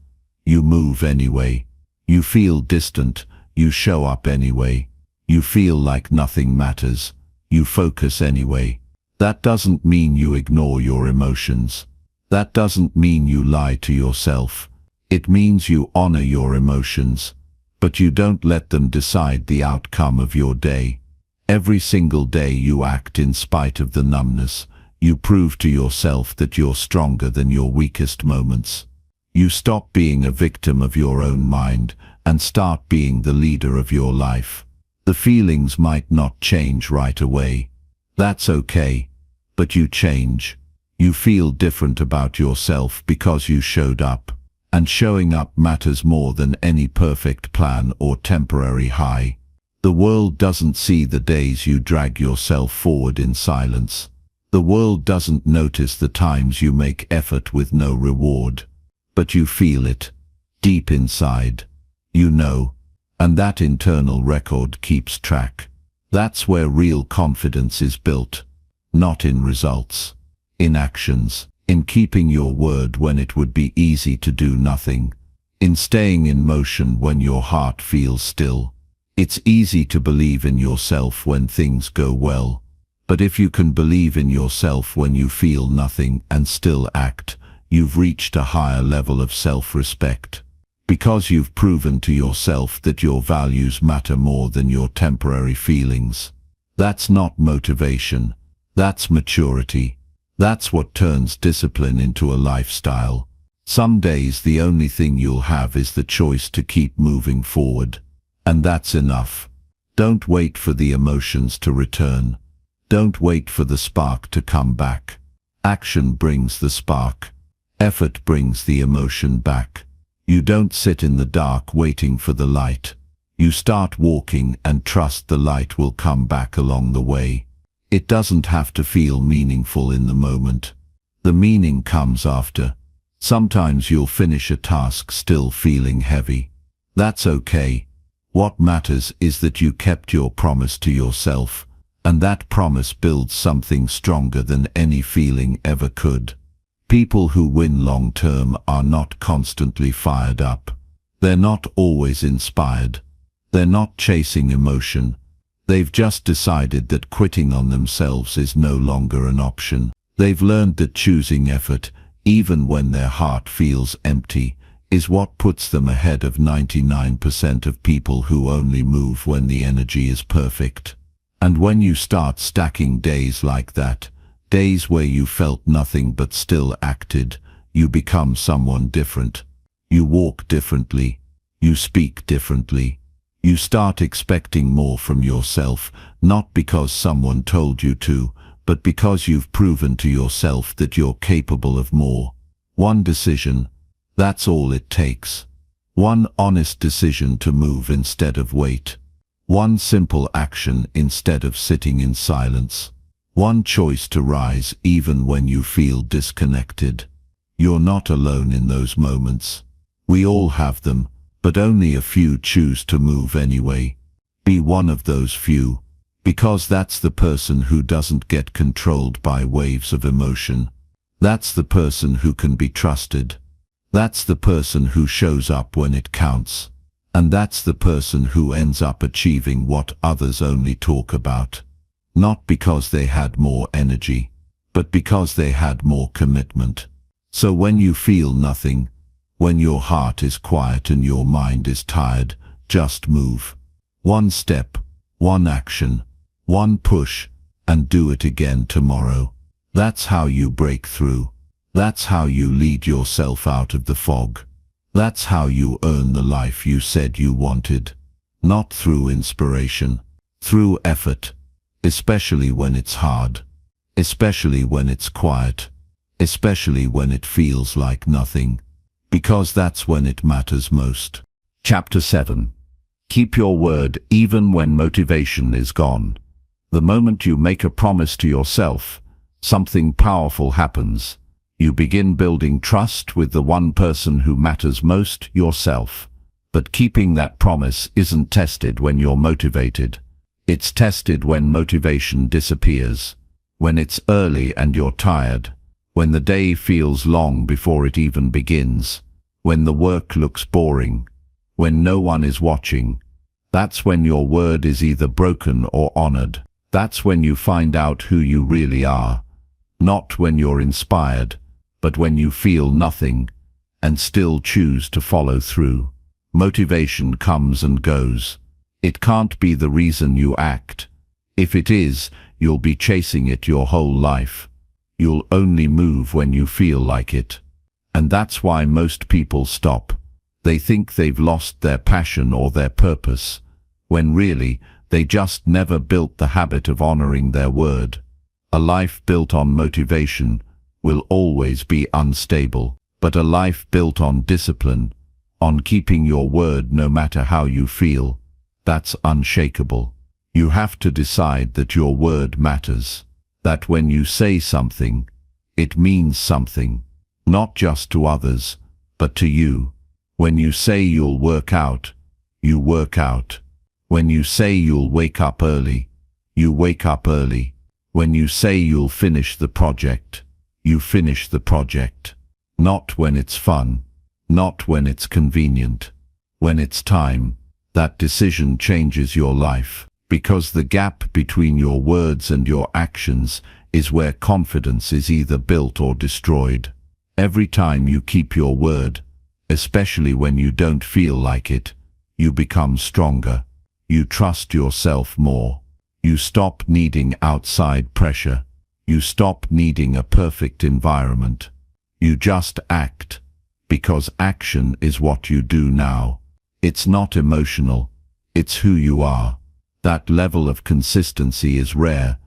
You move anyway. You feel distant. You show up anyway. You feel like nothing matters. You focus anyway. That doesn't mean you ignore your emotions. That doesn't mean you lie to yourself. It means you honor your emotions, but you don't let them decide the outcome of your day. Every single day you act in spite of the numbness. You prove to yourself that you're stronger than your weakest moments. You stop being a victim of your own mind and start being the leader of your life. The feelings might not change right away. That's okay. But you change. You feel different about yourself because you showed up. And showing up matters more than any perfect plan or temporary high. The world doesn't see the days you drag yourself forward in silence. The world doesn't notice the times you make effort with no reward. But you feel it. Deep inside. You know. And that internal record keeps track. That's where real confidence is built. Not in results. In actions. In keeping your word when it would be easy to do nothing. In staying in motion when your heart feels still. It's easy to believe in yourself when things go well. But if you can believe in yourself when you feel nothing and still act, you've reached a higher level of self-respect. Because you've proven to yourself that your values matter more than your temporary feelings. That's not motivation. That's maturity. That's what turns discipline into a lifestyle. Some days the only thing you'll have is the choice to keep moving forward. And that's enough. Don't wait for the emotions to return. Don't wait for the spark to come back. Action brings the spark. Effort brings the emotion back. You don't sit in the dark waiting for the light. You start walking and trust the light will come back along the way. It doesn't have to feel meaningful in the moment. The meaning comes after. Sometimes you'll finish a task still feeling heavy. That's okay. What matters is that you kept your promise to yourself, and that promise builds something stronger than any feeling ever could. People who win long-term are not constantly fired up. They're not always inspired. They're not chasing emotion. They've just decided that quitting on themselves is no longer an option. They've learned that choosing effort, even when their heart feels empty, is what puts them ahead of 99% of people who only move when the energy is perfect. And when you start stacking days like that, days where you felt nothing but still acted, you become someone different. You walk differently. You speak differently. You start expecting more from yourself, not because someone told you to, but because you've proven to yourself that you're capable of more. One decision, that's all it takes. One honest decision to move instead of wait. One simple action instead of sitting in silence. One choice to rise even when you feel disconnected. You're not alone in those moments. We all have them, but only a few choose to move anyway. Be one of those few, because that's the person who doesn't get controlled by waves of emotion. That's the person who can be trusted. That's the person who shows up when it counts. And that's the person who ends up achieving what others only talk about. Not because they had more energy, but because they had more commitment. So when you feel nothing, when your heart is quiet and your mind is tired, just move. One step, one action, one push, and do it again tomorrow. That's how you break through. That's how you lead yourself out of the fog. That's how you earn the life you said you wanted. Not through inspiration, through effort. Especially when it's hard. Especially when it's quiet. Especially when it feels like nothing. Because that's when it matters most. Chapter 7. Keep your word even when motivation is gone. The moment you make a promise to yourself, something powerful happens. You begin building trust with the one person who matters most, yourself. But keeping that promise isn't tested when you're motivated. It's tested when motivation disappears. When it's early and you're tired. When the day feels long before it even begins. When the work looks boring. When no one is watching. That's when your word is either broken or honored. That's when you find out who you really are. Not when you're inspired, but when you feel nothing and still choose to follow through. Motivation comes and goes. It can't be the reason you act. If it is, you'll be chasing it your whole life. You'll only move when you feel like it. And that's why most people stop. They think they've lost their passion or their purpose, when really, they just never built the habit of honoring their word. A life built on motivation will always be unstable, but a life built on discipline, on keeping your word no matter how you feel, that's unshakable. You have to decide that your word matters, that when you say something, it means something, not just to others, but to you. When you say you'll work out, you work out. When you say you'll wake up early, you wake up early. When you say you'll finish the project, you finish the project. Not when it's fun, not when it's convenient. When it's time, that decision changes your life, because the gap between your words and your actions is where confidence is either built or destroyed. Every time you keep your word, especially when you don't feel like it, you become stronger. You trust yourself more. You stop needing outside pressure. You stop needing a perfect environment. You just act, because action is what you do now. It's not emotional. It's who you are. That level of consistency is rare,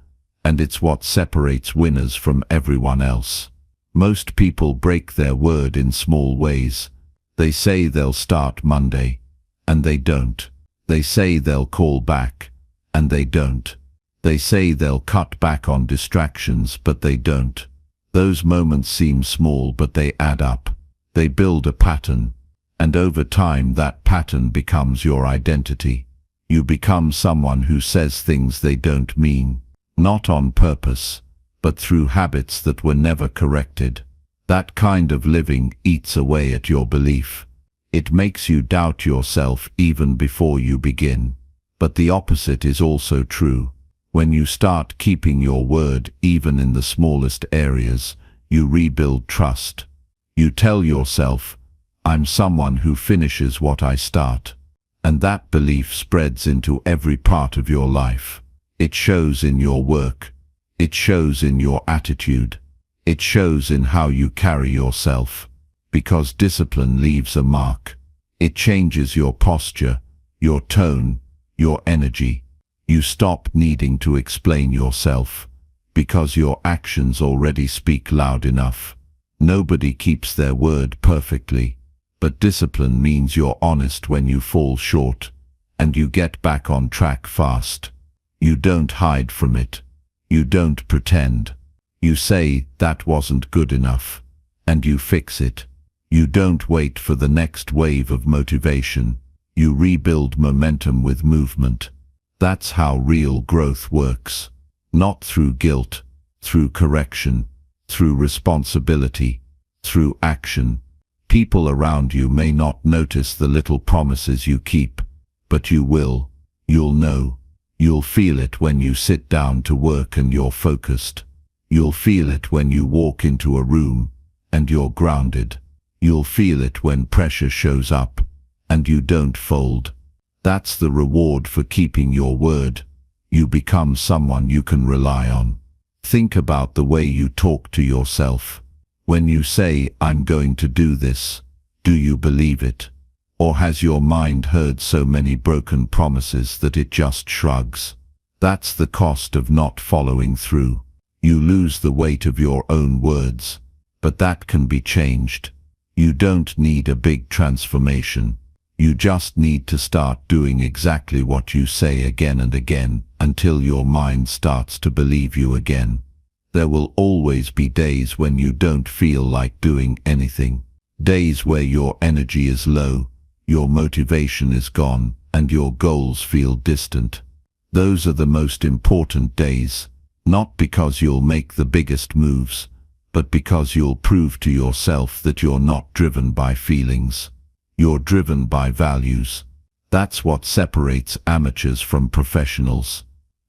and it's what separates winners from everyone else. Most people break their word in small ways. They say they'll start Monday, and they don't. They say they'll call back, and they don't. They say they'll cut back on distractions, but they don't. Those moments seem small, but they add up. They build a pattern, and over time that pattern becomes your identity. You become someone who says things they don't mean, not on purpose, but through habits that were never corrected. That kind of living eats away at your belief. It makes you doubt yourself even before you begin. But the opposite is also true. When you start keeping your word, even in the smallest areas, you rebuild trust. You tell yourself, I'm someone who finishes what I start. And that belief spreads into every part of your life. It shows in your work. It shows in your attitude. It shows in how you carry yourself. Because discipline leaves a mark. It changes your posture, your tone, your energy. You stop needing to explain yourself, because your actions already speak loud enough. Nobody keeps their word perfectly, but discipline means you're honest when you fall short, and you get back on track fast. You don't hide from it. You don't pretend. You say, that wasn't good enough, and you fix it. You don't wait for the next wave of motivation. You rebuild momentum with movement. That's how real growth works. Not through guilt, through correction, through responsibility, through action. People around you may not notice the little promises you keep, but you will. You'll know. You'll feel it when you sit down to work and you're focused. You'll feel it when you walk into a room and you're grounded. You'll feel it when pressure shows up and you don't fold. That's the reward for keeping your word. You become someone you can rely on. Think about the way you talk to yourself. When you say, I'm going to do this, do you believe it? Or has your mind heard so many broken promises that it just shrugs? That's the cost of not following through. You lose the weight of your own words, but that can be changed. You don't need a big transformation. You just need to start doing exactly what you say again and again until your mind starts to believe you again. There will always be days when you don't feel like doing anything. Days where your energy is low, your motivation is gone, and your goals feel distant. Those are the most important days. Not because you'll make the biggest moves, but because you'll prove to yourself that you're not driven by feelings. You're driven by values. That's what separates amateurs from professionals.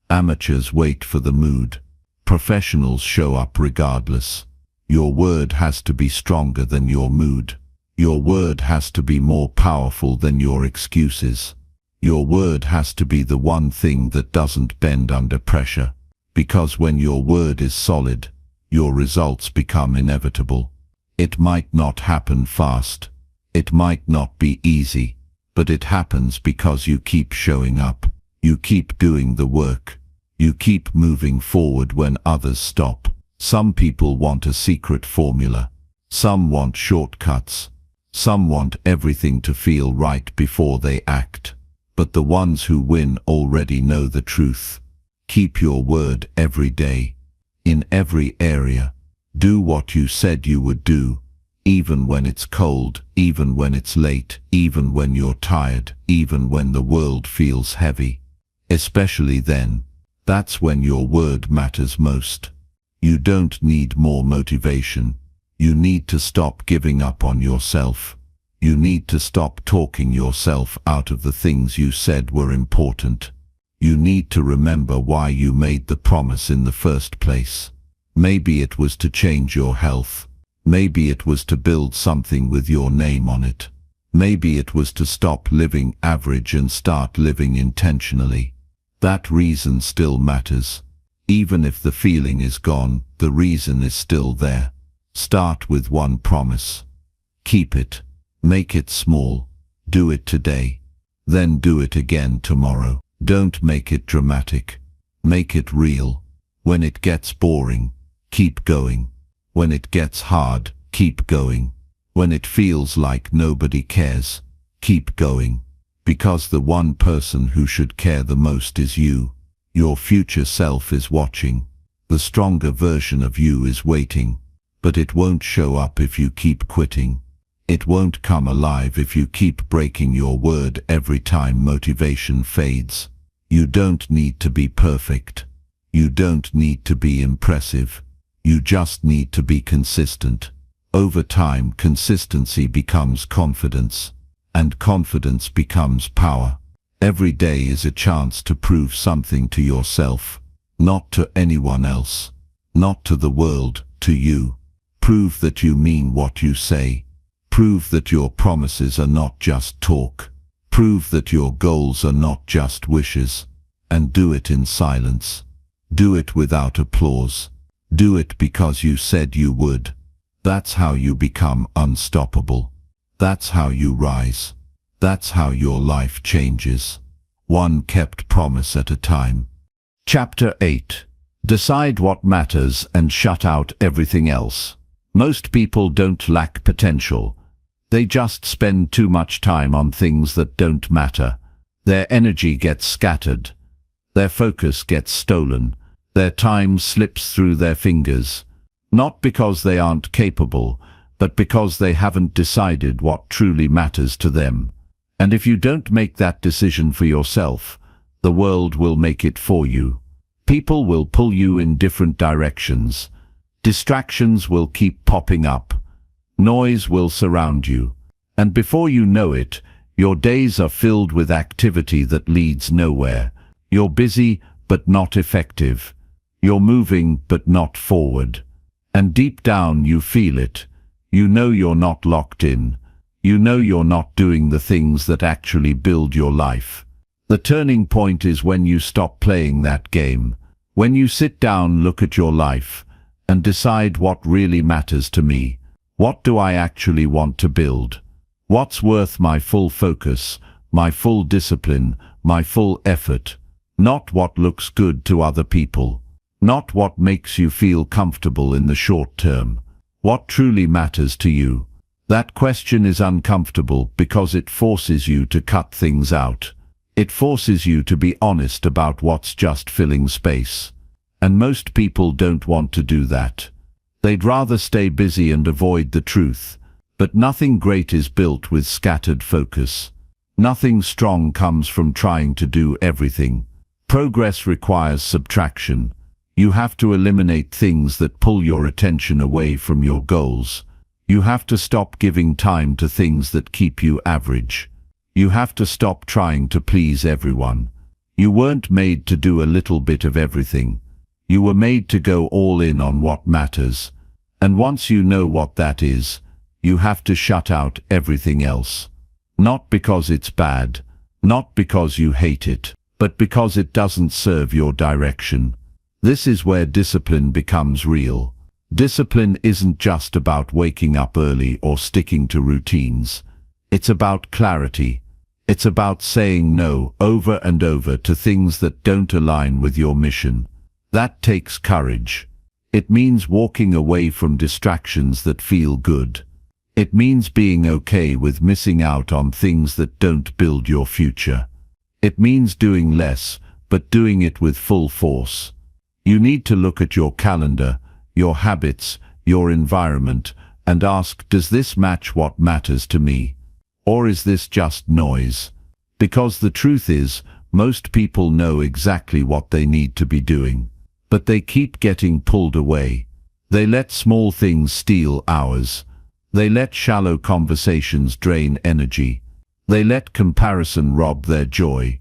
Amateurs wait for the mood. Professionals show up regardless. Your word has to be stronger than your mood. Your word has to be more powerful than your excuses. Your word has to be the one thing that doesn't bend under pressure. Because when your word is solid, your results become inevitable. It might not happen fast. It might not be easy, but it happens because you keep showing up. You keep doing the work. You keep moving forward when others stop. Some people want a secret formula. Some want shortcuts. Some want everything to feel right before they act. But the ones who win already know the truth. Keep your word every day. In every area. Do what you said you would do. Even when it's cold, even when it's late, even when you're tired, even when the world feels heavy. Especially then. That's when your word matters most. You don't need more motivation. You need to stop giving up on yourself. You need to stop talking yourself out of the things you said were important. You need to remember why you made the promise in the first place. Maybe it was to change your health. Maybe it was to build something with your name on it. Maybe it was to stop living average and start living intentionally. That reason still matters. Even if the feeling is gone, the reason is still there. Start with one promise. Keep it. Make it small. Do it today. Then do it again tomorrow. Don't make it dramatic. Make it real. When it gets boring, keep going. When it gets hard, keep going. When it feels like nobody cares, keep going. Because the one person who should care the most is you. Your future self is watching. The stronger version of you is waiting. But it won't show up if you keep quitting. It won't come alive if you keep breaking your word every time motivation fades. You don't need to be perfect. You don't need to be impressive. You just need to be consistent. Over time, consistency becomes confidence, and confidence becomes power. Every day is a chance to prove something to yourself, not to anyone else, not to the world, to you. Prove that you mean what you say. Prove that your promises are not just talk. Prove that your goals are not just wishes. And do it in silence. Do it without applause. Do it because you said you would. That's how you become unstoppable. That's how you rise. That's how your life changes. One kept promise at a time. Chapter 8. Decide what matters and shut out everything else. Most people don't lack potential. They just spend too much time on things that don't matter. Their energy gets scattered. Their focus gets stolen. Their time slips through their fingers. Not because they aren't capable, but because they haven't decided what truly matters to them. And if you don't make that decision for yourself, the world will make it for you. People will pull you in different directions. Distractions will keep popping up. Noise will surround you. And before you know it, your days are filled with activity that leads nowhere. You're busy, but not effective. You're moving, but not forward. And deep down you feel it. You know you're not locked in. You know you're not doing the things that actually build your life. The turning point is when you stop playing that game. When you sit down, look at your life, and decide what really matters to me. What do I actually want to build? What's worth my full focus, my full discipline, my full effort? Not what looks good to other people. Not what makes you feel comfortable in the short term. What truly matters to you? That question is uncomfortable because it forces you to cut things out. It forces you to be honest about what's just filling space. And most people don't want to do that. They'd rather stay busy and avoid the truth. But nothing great is built with scattered focus. Nothing strong comes from trying to do everything. Progress requires subtraction. You have to eliminate things that pull your attention away from your goals. You have to stop giving time to things that keep you average. You have to stop trying to please everyone. You weren't made to do a little bit of everything. You were made to go all in on what matters. And once you know what that is, you have to shut out everything else. Not because it's bad, not because you hate it, but because it doesn't serve your direction. This is where discipline becomes real. Discipline isn't just about waking up early or sticking to routines. It's about clarity. It's about saying no over and over to things that don't align with your mission. That takes courage. It means walking away from distractions that feel good. It means being okay with missing out on things that don't build your future. It means doing less, but doing it with full force. You need to look at your calendar, your habits, your environment, and ask, does this match what matters to me? Or is this just noise? Because the truth is, most people know exactly what they need to be doing. But they keep getting pulled away. They let small things steal hours. They let shallow conversations drain energy. They let comparison rob their joy.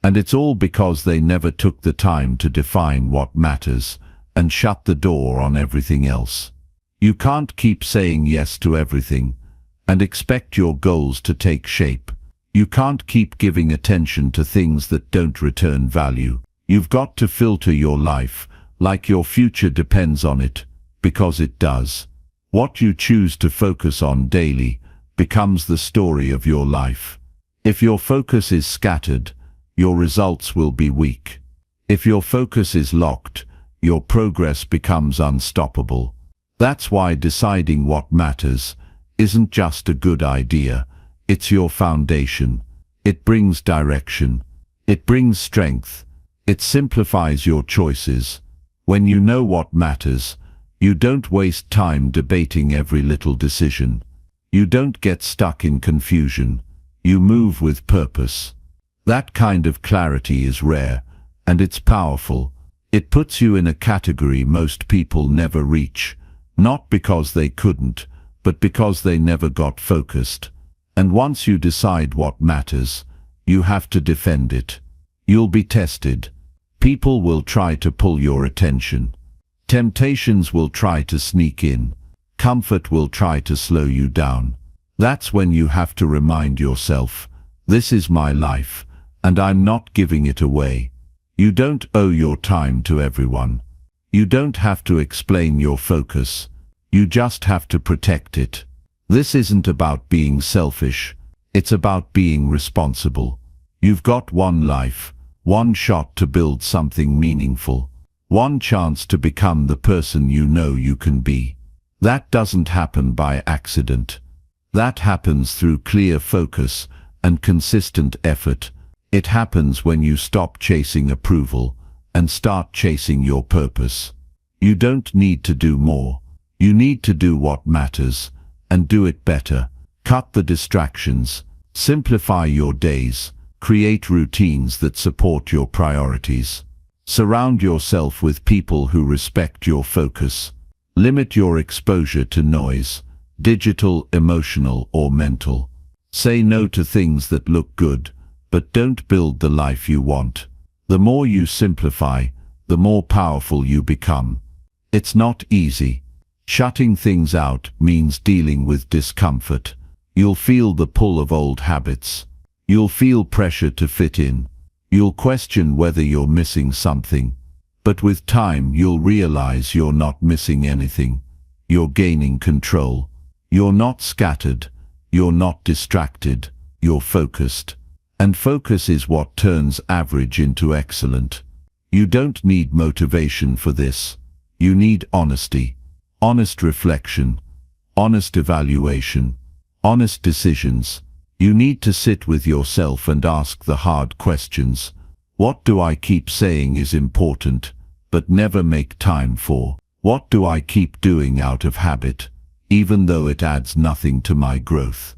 And it's all because they never took the time to define what matters and shut the door on everything else. You can't keep saying yes to everything and expect your goals to take shape. You can't keep giving attention to things that don't return value. You've got to filter your life like your future depends on it, because it does. What you choose to focus on daily becomes the story of your life. If your focus is scattered, your results will be weak. If your focus is locked, your progress becomes unstoppable. That's why deciding what matters isn't just a good idea, it's your foundation. It brings direction. It brings strength. It simplifies your choices. When you know what matters, you don't waste time debating every little decision. You don't get stuck in confusion. You move with purpose. That kind of clarity is rare, and it's powerful. It puts you in a category most people never reach, not because they couldn't, but because they never got focused. And once you decide what matters, you have to defend it. You'll be tested. People will try to pull your attention. Temptations will try to sneak in. Comfort will try to slow you down. That's when you have to remind yourself, this is my life, and I'm not giving it away. You don't owe your time to everyone. You don't have to explain your focus. You just have to protect it. This isn't about being selfish. It's about being responsible. You've got one life, one shot to build something meaningful, one chance to become the person you know you can be. That doesn't happen by accident. That happens through clear focus and consistent effort. It happens when you stop chasing approval and start chasing your purpose. You don't need to do more. You need to do what matters, and do it better. Cut the distractions. Simplify your days. Create routines that support your priorities. Surround yourself with people who respect your focus. Limit your exposure to noise, digital, emotional, or mental. Say no to things that look good, but don't build the life you want. The more you simplify, the more powerful you become. It's not easy. Shutting things out means dealing with discomfort. You'll feel the pull of old habits. You'll feel pressure to fit in. You'll question whether you're missing something. But with time, you'll realize you're not missing anything. You're gaining control. You're not scattered. You're not distracted. You're focused. And focus is what turns average into excellent. You don't need motivation for this. You need honesty. Honest reflection. Honest evaluation. Honest decisions. You need to sit with yourself and ask the hard questions. What do I keep saying is important, but never make time for? What do I keep doing out of habit, even though it adds nothing to my growth?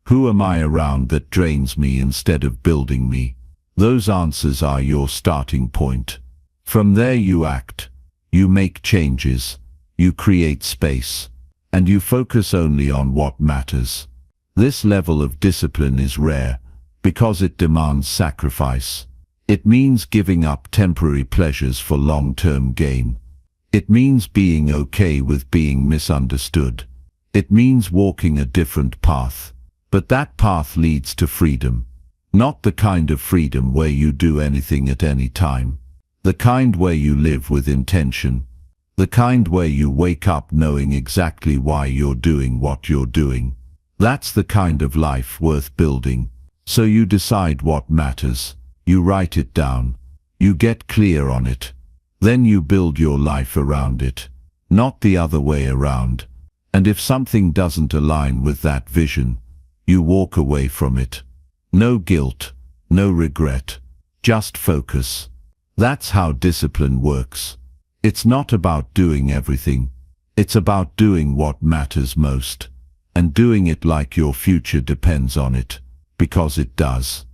Who am I around that drains me instead of building me? Those answers are your starting point. From there you act. You make changes. You create space. And you focus only on what matters. This level of discipline is rare because it demands sacrifice. It means giving up temporary pleasures for long-term gain. It means being okay with being misunderstood. It means walking a different path. But that path leads to freedom. Not the kind of freedom where you do anything at any time. The kind where you live with intention. The kind where you wake up knowing exactly why you're doing what you're doing. That's the kind of life worth building. So you decide what matters. You write it down. You get clear on it. Then you build your life around it, not the other way around. And if something doesn't align with that vision, you walk away from it. No guilt, no regret, just focus. That's how discipline works. It's not about doing everything. It's about doing what matters most. And doing it like your future depends on it, because it does.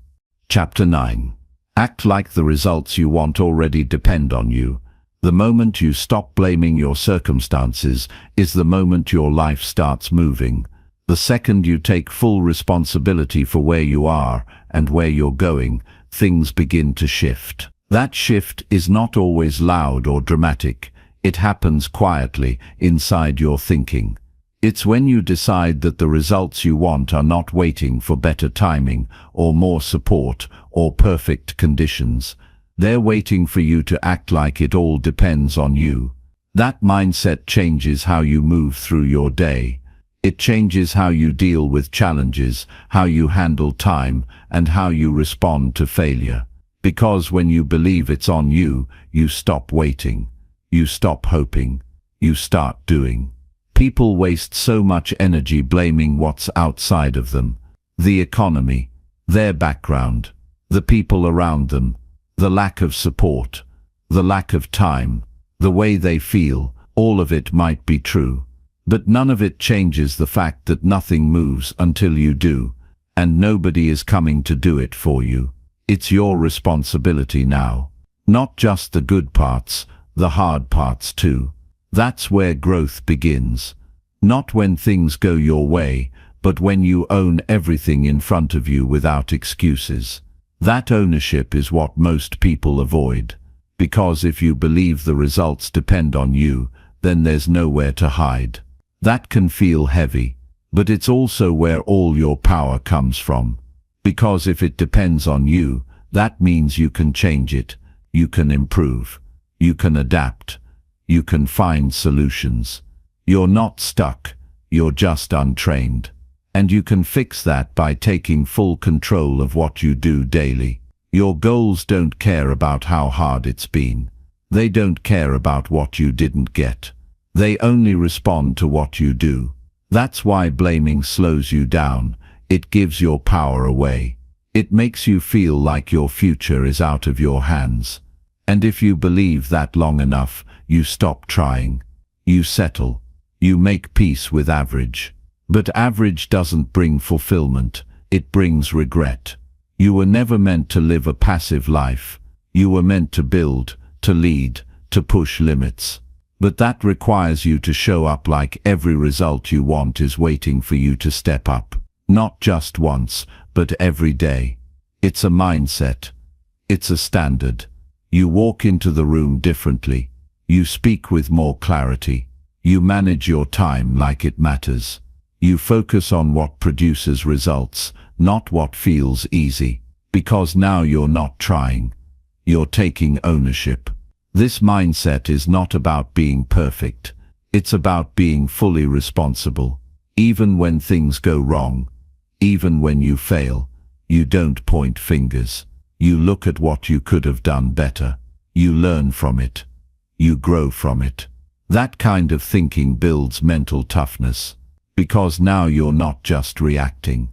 Chapter 9. Act like the results you want already depend on you. The moment you stop blaming your circumstances is the moment your life starts moving. The second you take full responsibility for where you are and where you're going, things begin to shift. That shift is not always loud or dramatic. It happens quietly inside your thinking. It's when you decide that the results you want are not waiting for better timing or more support or perfect conditions. They're waiting for you to act like it all depends on you. That mindset changes how you move through your day. It changes how you deal with challenges, how you handle time, and how you respond to failure. Because when you believe it's on you, you stop waiting. You stop hoping. You start doing. People waste so much energy blaming what's outside of them. The economy, their background, the people around them, the lack of support, the lack of time, the way they feel. All of it might be true, but none of it changes the fact that nothing moves until you do, and nobody is coming to do it for you. It's your responsibility now. Not just the good parts, the hard parts too. That's where growth begins. Not when things go your way, but when you own everything in front of you without excuses. That ownership is what most people avoid, because if you believe the results depend on you, then there's nowhere to hide. That can feel heavy, but it's also where all your power comes from. Because if it depends on you, that means you can change it, you can improve, you can adapt, you can find solutions. You're not stuck, you're just untrained. And you can fix that by taking full control of what you do daily. Your goals don't care about how hard it's been. They don't care about what you didn't get. They only respond to what you do. That's why blaming slows you down. It gives your power away. It makes you feel like your future is out of your hands. And if you believe that long enough, you stop trying. You settle. You make peace with average. But average doesn't bring fulfillment. It brings regret. You were never meant to live a passive life. You were meant to build, to lead, to push limits. But that requires you to show up like every result you want is waiting for you to step up. Not just once, but every day. It's a mindset. It's a standard. You walk into the room differently. You speak with more clarity. You manage your time like it matters. You focus on what produces results, not what feels easy. Because now you're not trying. You're taking ownership. This mindset is not about being perfect. It's about being fully responsible. Even when things go wrong, even when you fail, you don't point fingers. You look at what you could have done better. You learn from it. You grow from it. That kind of thinking builds mental toughness. Because now you're not just reacting.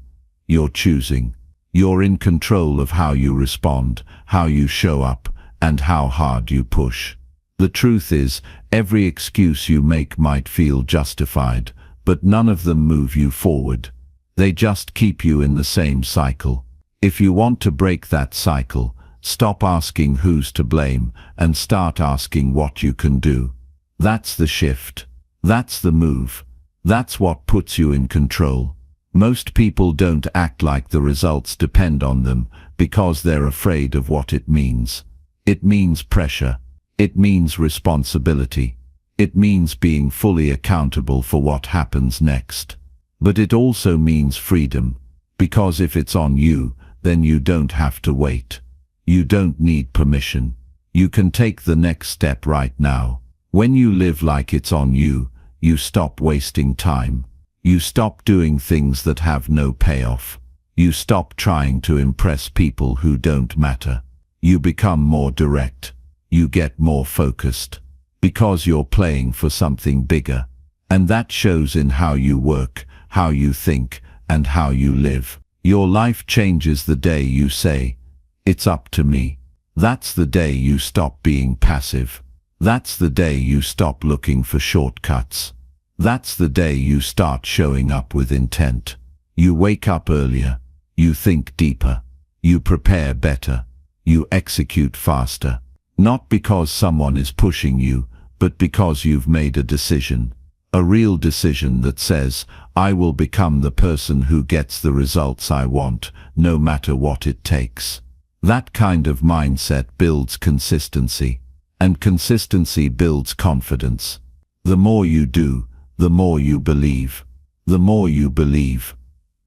You're choosing. You're in control of how you respond, how you show up, and how hard you push. The truth is, every excuse you make might feel justified, but none of them move you forward. They just keep you in the same cycle. If you want to break that cycle, stop asking who's to blame and start asking what you can do. That's the shift. That's the move. That's what puts you in control. Most people don't act like the results depend on them because they're afraid of what it means. It means pressure. It means responsibility. It means being fully accountable for what happens next. But it also means freedom, because if it's on you, then you don't have to wait. You don't need permission. You can take the next step right now. When you live like it's on you, you stop wasting time. You stop doing things that have no payoff. You stop trying to impress people who don't matter. You become more direct. You get more focused. Because you're playing for something bigger. And that shows in how you work, how you think, and how you live. Your life changes the day you say, "It's up to me." That's the day you stop being passive. That's the day you stop looking for shortcuts. That's the day you start showing up with intent. You wake up earlier. You think deeper. You prepare better. You execute faster. Not because someone is pushing you, but because you've made a decision. A real decision that says, I will become the person who gets the results I want, no matter what it takes. That kind of mindset builds consistency. And consistency builds confidence. The more you do, the more you believe. The more you believe,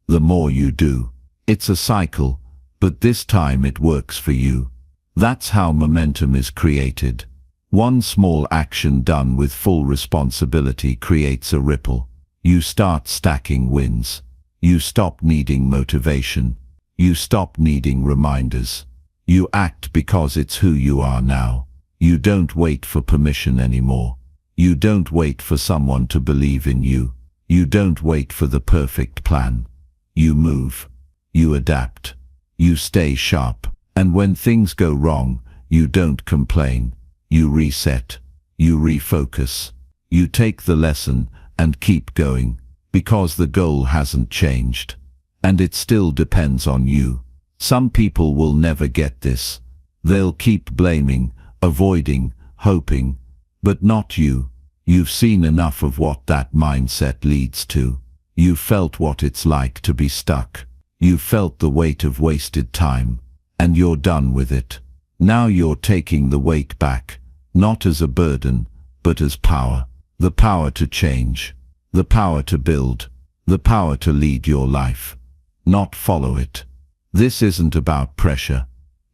the more you do. It's a cycle, but this time it works for you. That's how momentum is created. One small action done with full responsibility creates a ripple. You start stacking wins. You stop needing motivation. You stop needing reminders. You act because it's who you are now. You don't wait for permission anymore. You don't wait for someone to believe in you. You don't wait for the perfect plan. You move. You adapt. You stay sharp. And when things go wrong, you don't complain. You reset. You refocus. You take the lesson and keep going, because the goal hasn't changed. And it still depends on you. Some people will never get this. They'll keep blaming, avoiding, hoping. But not you. You've seen enough of what that mindset leads to. You've felt what it's like to be stuck. You've felt the weight of wasted time. And you're done with it. Now you're taking the weight back, not as a burden, but as power. The power to change. The power to build. The power to lead your life, not follow it. This isn't about pressure.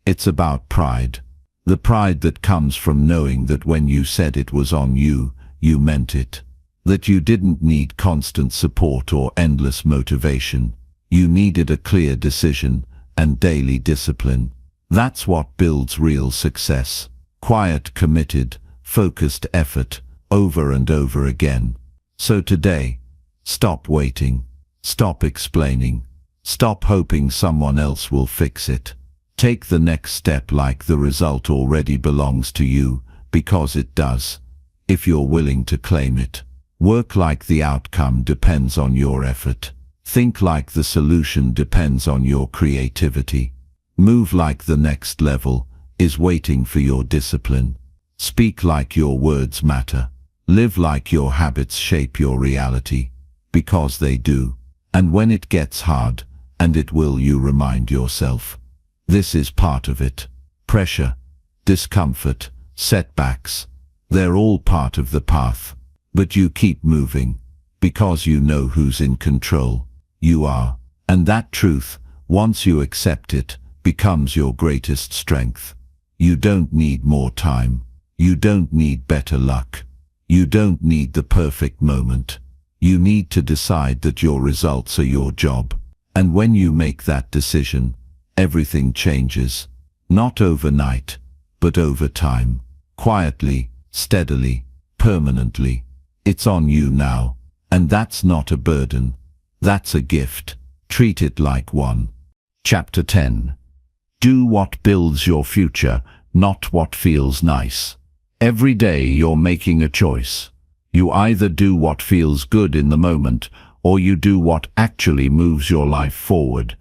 It's about pride. The pride that comes from knowing that when you said it was on you, you meant it. That you didn't need constant support or endless motivation. You needed a clear decision and daily discipline. That's what builds real success. Quiet, committed, focused effort, over and over again. So today, stop waiting. Stop explaining. Stop hoping someone else will fix it. Take the next step like the result already belongs to you, because it does, if you're willing to claim it. Work like the outcome depends on your effort. Think like the solution depends on your creativity. Move like the next level is waiting for your discipline. Speak like your words matter. Live like your habits shape your reality, because they do. And when it gets hard, and it will, you remind yourself, this is part of it. Pressure, discomfort, setbacks, they're all part of the path. But you keep moving, because you know who's in control. You are. And that truth, once you accept it, becomes your greatest strength. You don't need more time. You don't need better luck. You don't need the perfect moment. You need to decide that your results are your job. And when you make that decision, everything changes. Not overnight, but over time. Quietly, steadily, permanently. It's on you now. And that's not a burden. That's a gift. Treat it like one. Chapter 10. Do what builds your future, not what feels nice. Every day you're making a choice. You either do what feels good in the moment, or you do what actually moves your life forward.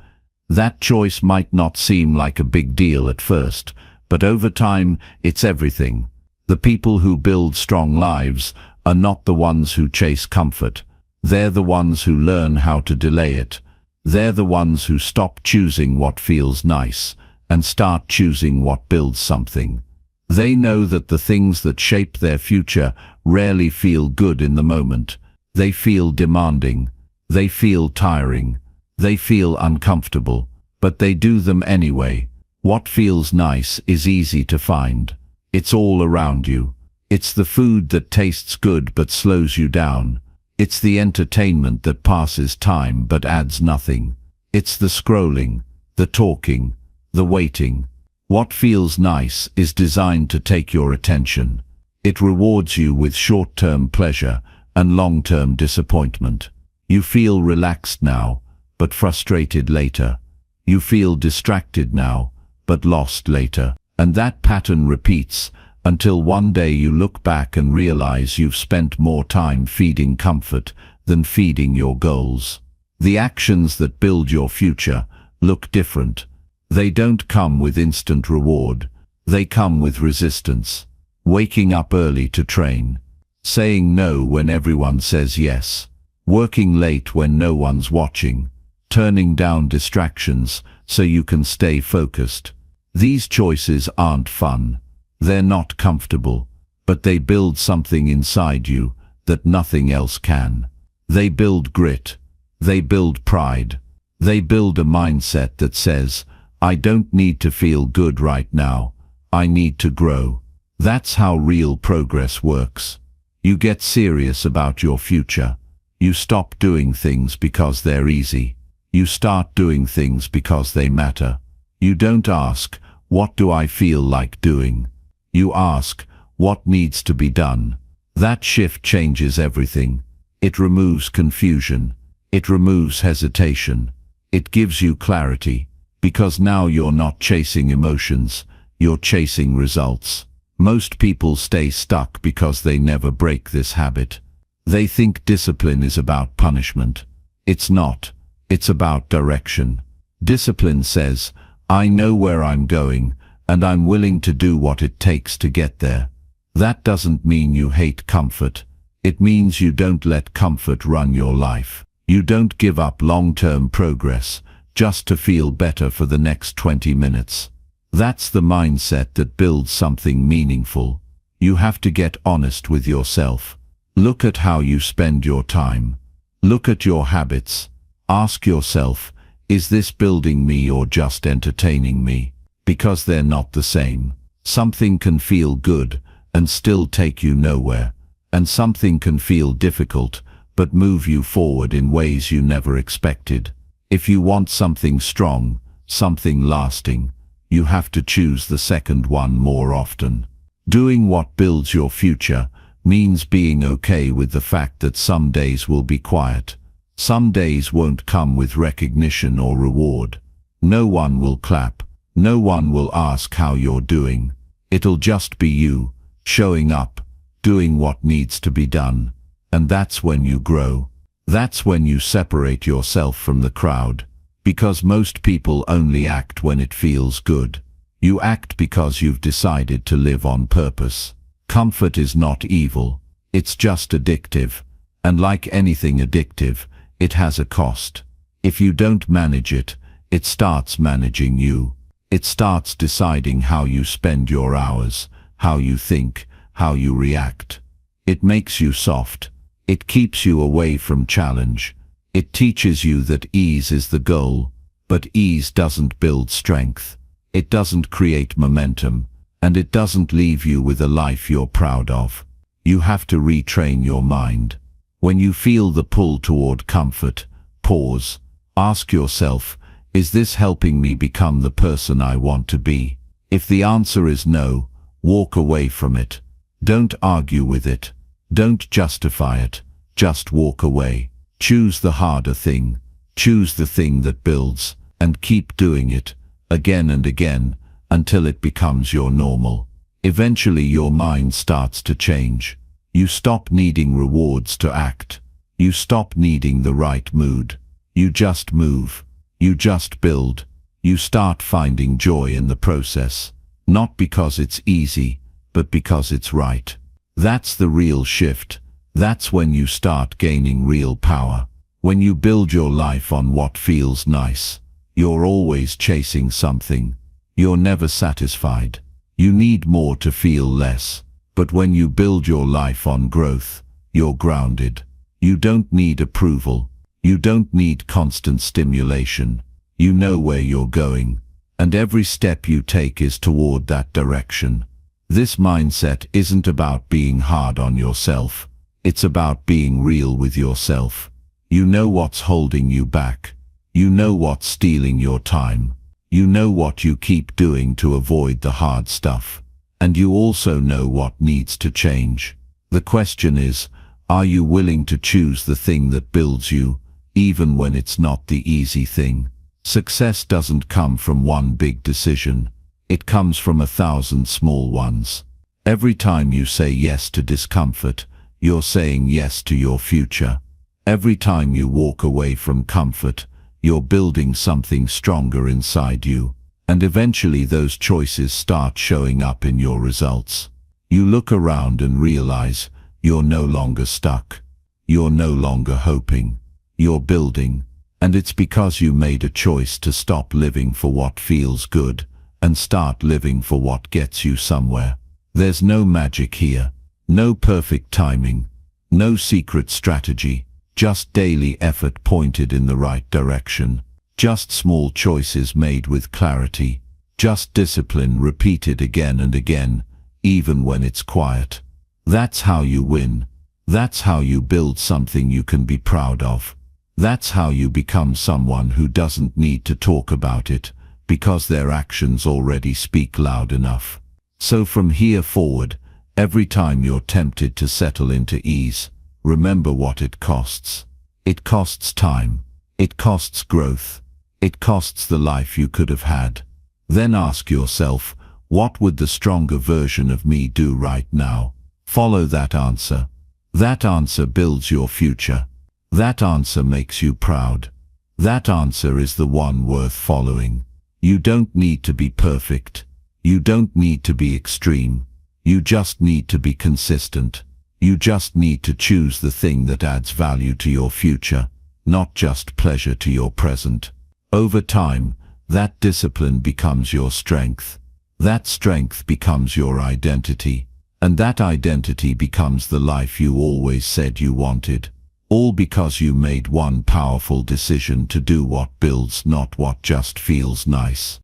That choice might not seem like a big deal at first, but over time, it's everything. The people who build strong lives are not the ones who chase comfort. They're the ones who learn how to delay it. They're the ones who stop choosing what feels nice and start choosing what builds something. They know that the things that shape their future rarely feel good in the moment. They feel demanding. They feel tiring. They feel uncomfortable, but they do them anyway. What feels nice is easy to find. It's all around you. It's the food that tastes good but slows you down. It's the entertainment that passes time but adds nothing. It's the scrolling, the talking, the waiting. What feels nice is designed to take your attention. It rewards you with short-term pleasure and long-term disappointment. You feel relaxed now, but frustrated later. You feel distracted now, but lost later. And that pattern repeats until one day you look back and realize you've spent more time feeding comfort than feeding your goals. The actions that build your future look different. They don't come with instant reward. They come with resistance. Waking up early to train. Saying no when everyone says yes. Working late when no one's watching. Turning down distractions so you can stay focused. These choices aren't fun. They're not comfortable, but they build something inside you that nothing else can. They build grit. They build pride. They build a mindset that says, I don't need to feel good right now. I need to grow. That's how real progress works. You get serious about your future. You stop doing things because they're easy. You start doing things because they matter. You don't ask, what do I feel like doing? You ask, what needs to be done? That shift changes everything. It removes confusion. It removes hesitation. It gives you clarity, because now you're not chasing emotions, you're chasing results. Most people stay stuck because they never break this habit. They think discipline is about punishment. It's not. It's about direction. Discipline says, I know where I'm going, and I'm willing to do what it takes to get there. That doesn't mean you hate comfort. It means you don't let comfort run your life. You don't give up long-term progress just to feel better for the next 20 minutes. That's the mindset that builds something meaningful. You have to get honest with yourself. Look at how you spend your time. Look at your habits. Ask yourself, is this building me or just entertaining me? Because they're not the same. Something can feel good and still take you nowhere, and something can feel difficult but move you forward in ways you never expected. If you want something strong, something lasting, you have to choose the second one more often. Doing what builds your future means being okay with the fact that some days will be quiet. Some days won't come with recognition or reward. No one will clap. No one will ask how you're doing. It'll just be you, showing up, doing what needs to be done. And that's when you grow. That's when you separate yourself from the crowd. Because most people only act when it feels good. You act because you've decided to live on purpose. Comfort is not evil. It's just addictive. And like anything addictive, it has a cost. If you don't manage it, it starts managing you. It starts deciding how you spend your hours, how you think, how you react. It makes you soft. It keeps you away from challenge. It teaches you that ease is the goal, but ease doesn't build strength. It doesn't create momentum, and it doesn't leave you with a life you're proud of. You have to retrain your mind. When you feel the pull toward comfort, pause. Ask yourself, is this helping me become the person I want to be? If the answer is no, walk away from it. Don't argue with it. Don't justify it. Just walk away. Choose the harder thing. Choose the thing that builds, and keep doing it, again and again, until it becomes your normal. Eventually your mind starts to change. You stop needing rewards to act. You stop needing the right mood. You just move. You just build. You start finding joy in the process. Not because it's easy, but because it's right. That's the real shift. That's when you start gaining real power. When you build your life on what feels nice. You're always chasing something. You're never satisfied. You need more to feel less. But when you build your life on growth, you're grounded. You don't need approval. You don't need constant stimulation. You know where you're going. And every step you take is toward that direction. This mindset isn't about being hard on yourself. It's about being real with yourself. You know what's holding you back. You know what's stealing your time. You know what you keep doing to avoid the hard stuff. And you also know what needs to change. The question is, are you willing to choose the thing that builds you, even when it's not the easy thing? Success doesn't come from one big decision. It comes from 1,000 small ones. Every time you say yes to discomfort, you're saying yes to your future. Every time you walk away from comfort, you're building something stronger inside you. And eventually those choices start showing up in your results. You look around and realize you're no longer stuck. You're no longer hoping. You're building. And it's because you made a choice to stop living for what feels good and start living for what gets you somewhere. There's no magic here, no perfect timing, no secret strategy, just daily effort pointed in the right direction, just small choices made with clarity, just discipline repeated again and again, even when it's quiet. That's how you win. That's how you build something you can be proud of. That's how you become someone who doesn't need to talk about it, because their actions already speak loud enough. So from here forward, every time you're tempted to settle into ease, remember what it costs. It costs time. It costs growth. It costs the life you could have had. Then ask yourself, what would the stronger version of me do right now? Follow that answer. That answer builds your future. That answer makes you proud. That answer is the one worth following. You don't need to be perfect. You don't need to be extreme. You just need to be consistent. You just need to choose the thing that adds value to your future, not just pleasure to your present. Over time, that discipline becomes your strength. That strength becomes your identity. And that identity becomes the life you always said you wanted. All because you made one powerful decision to do what builds, not what just feels nice.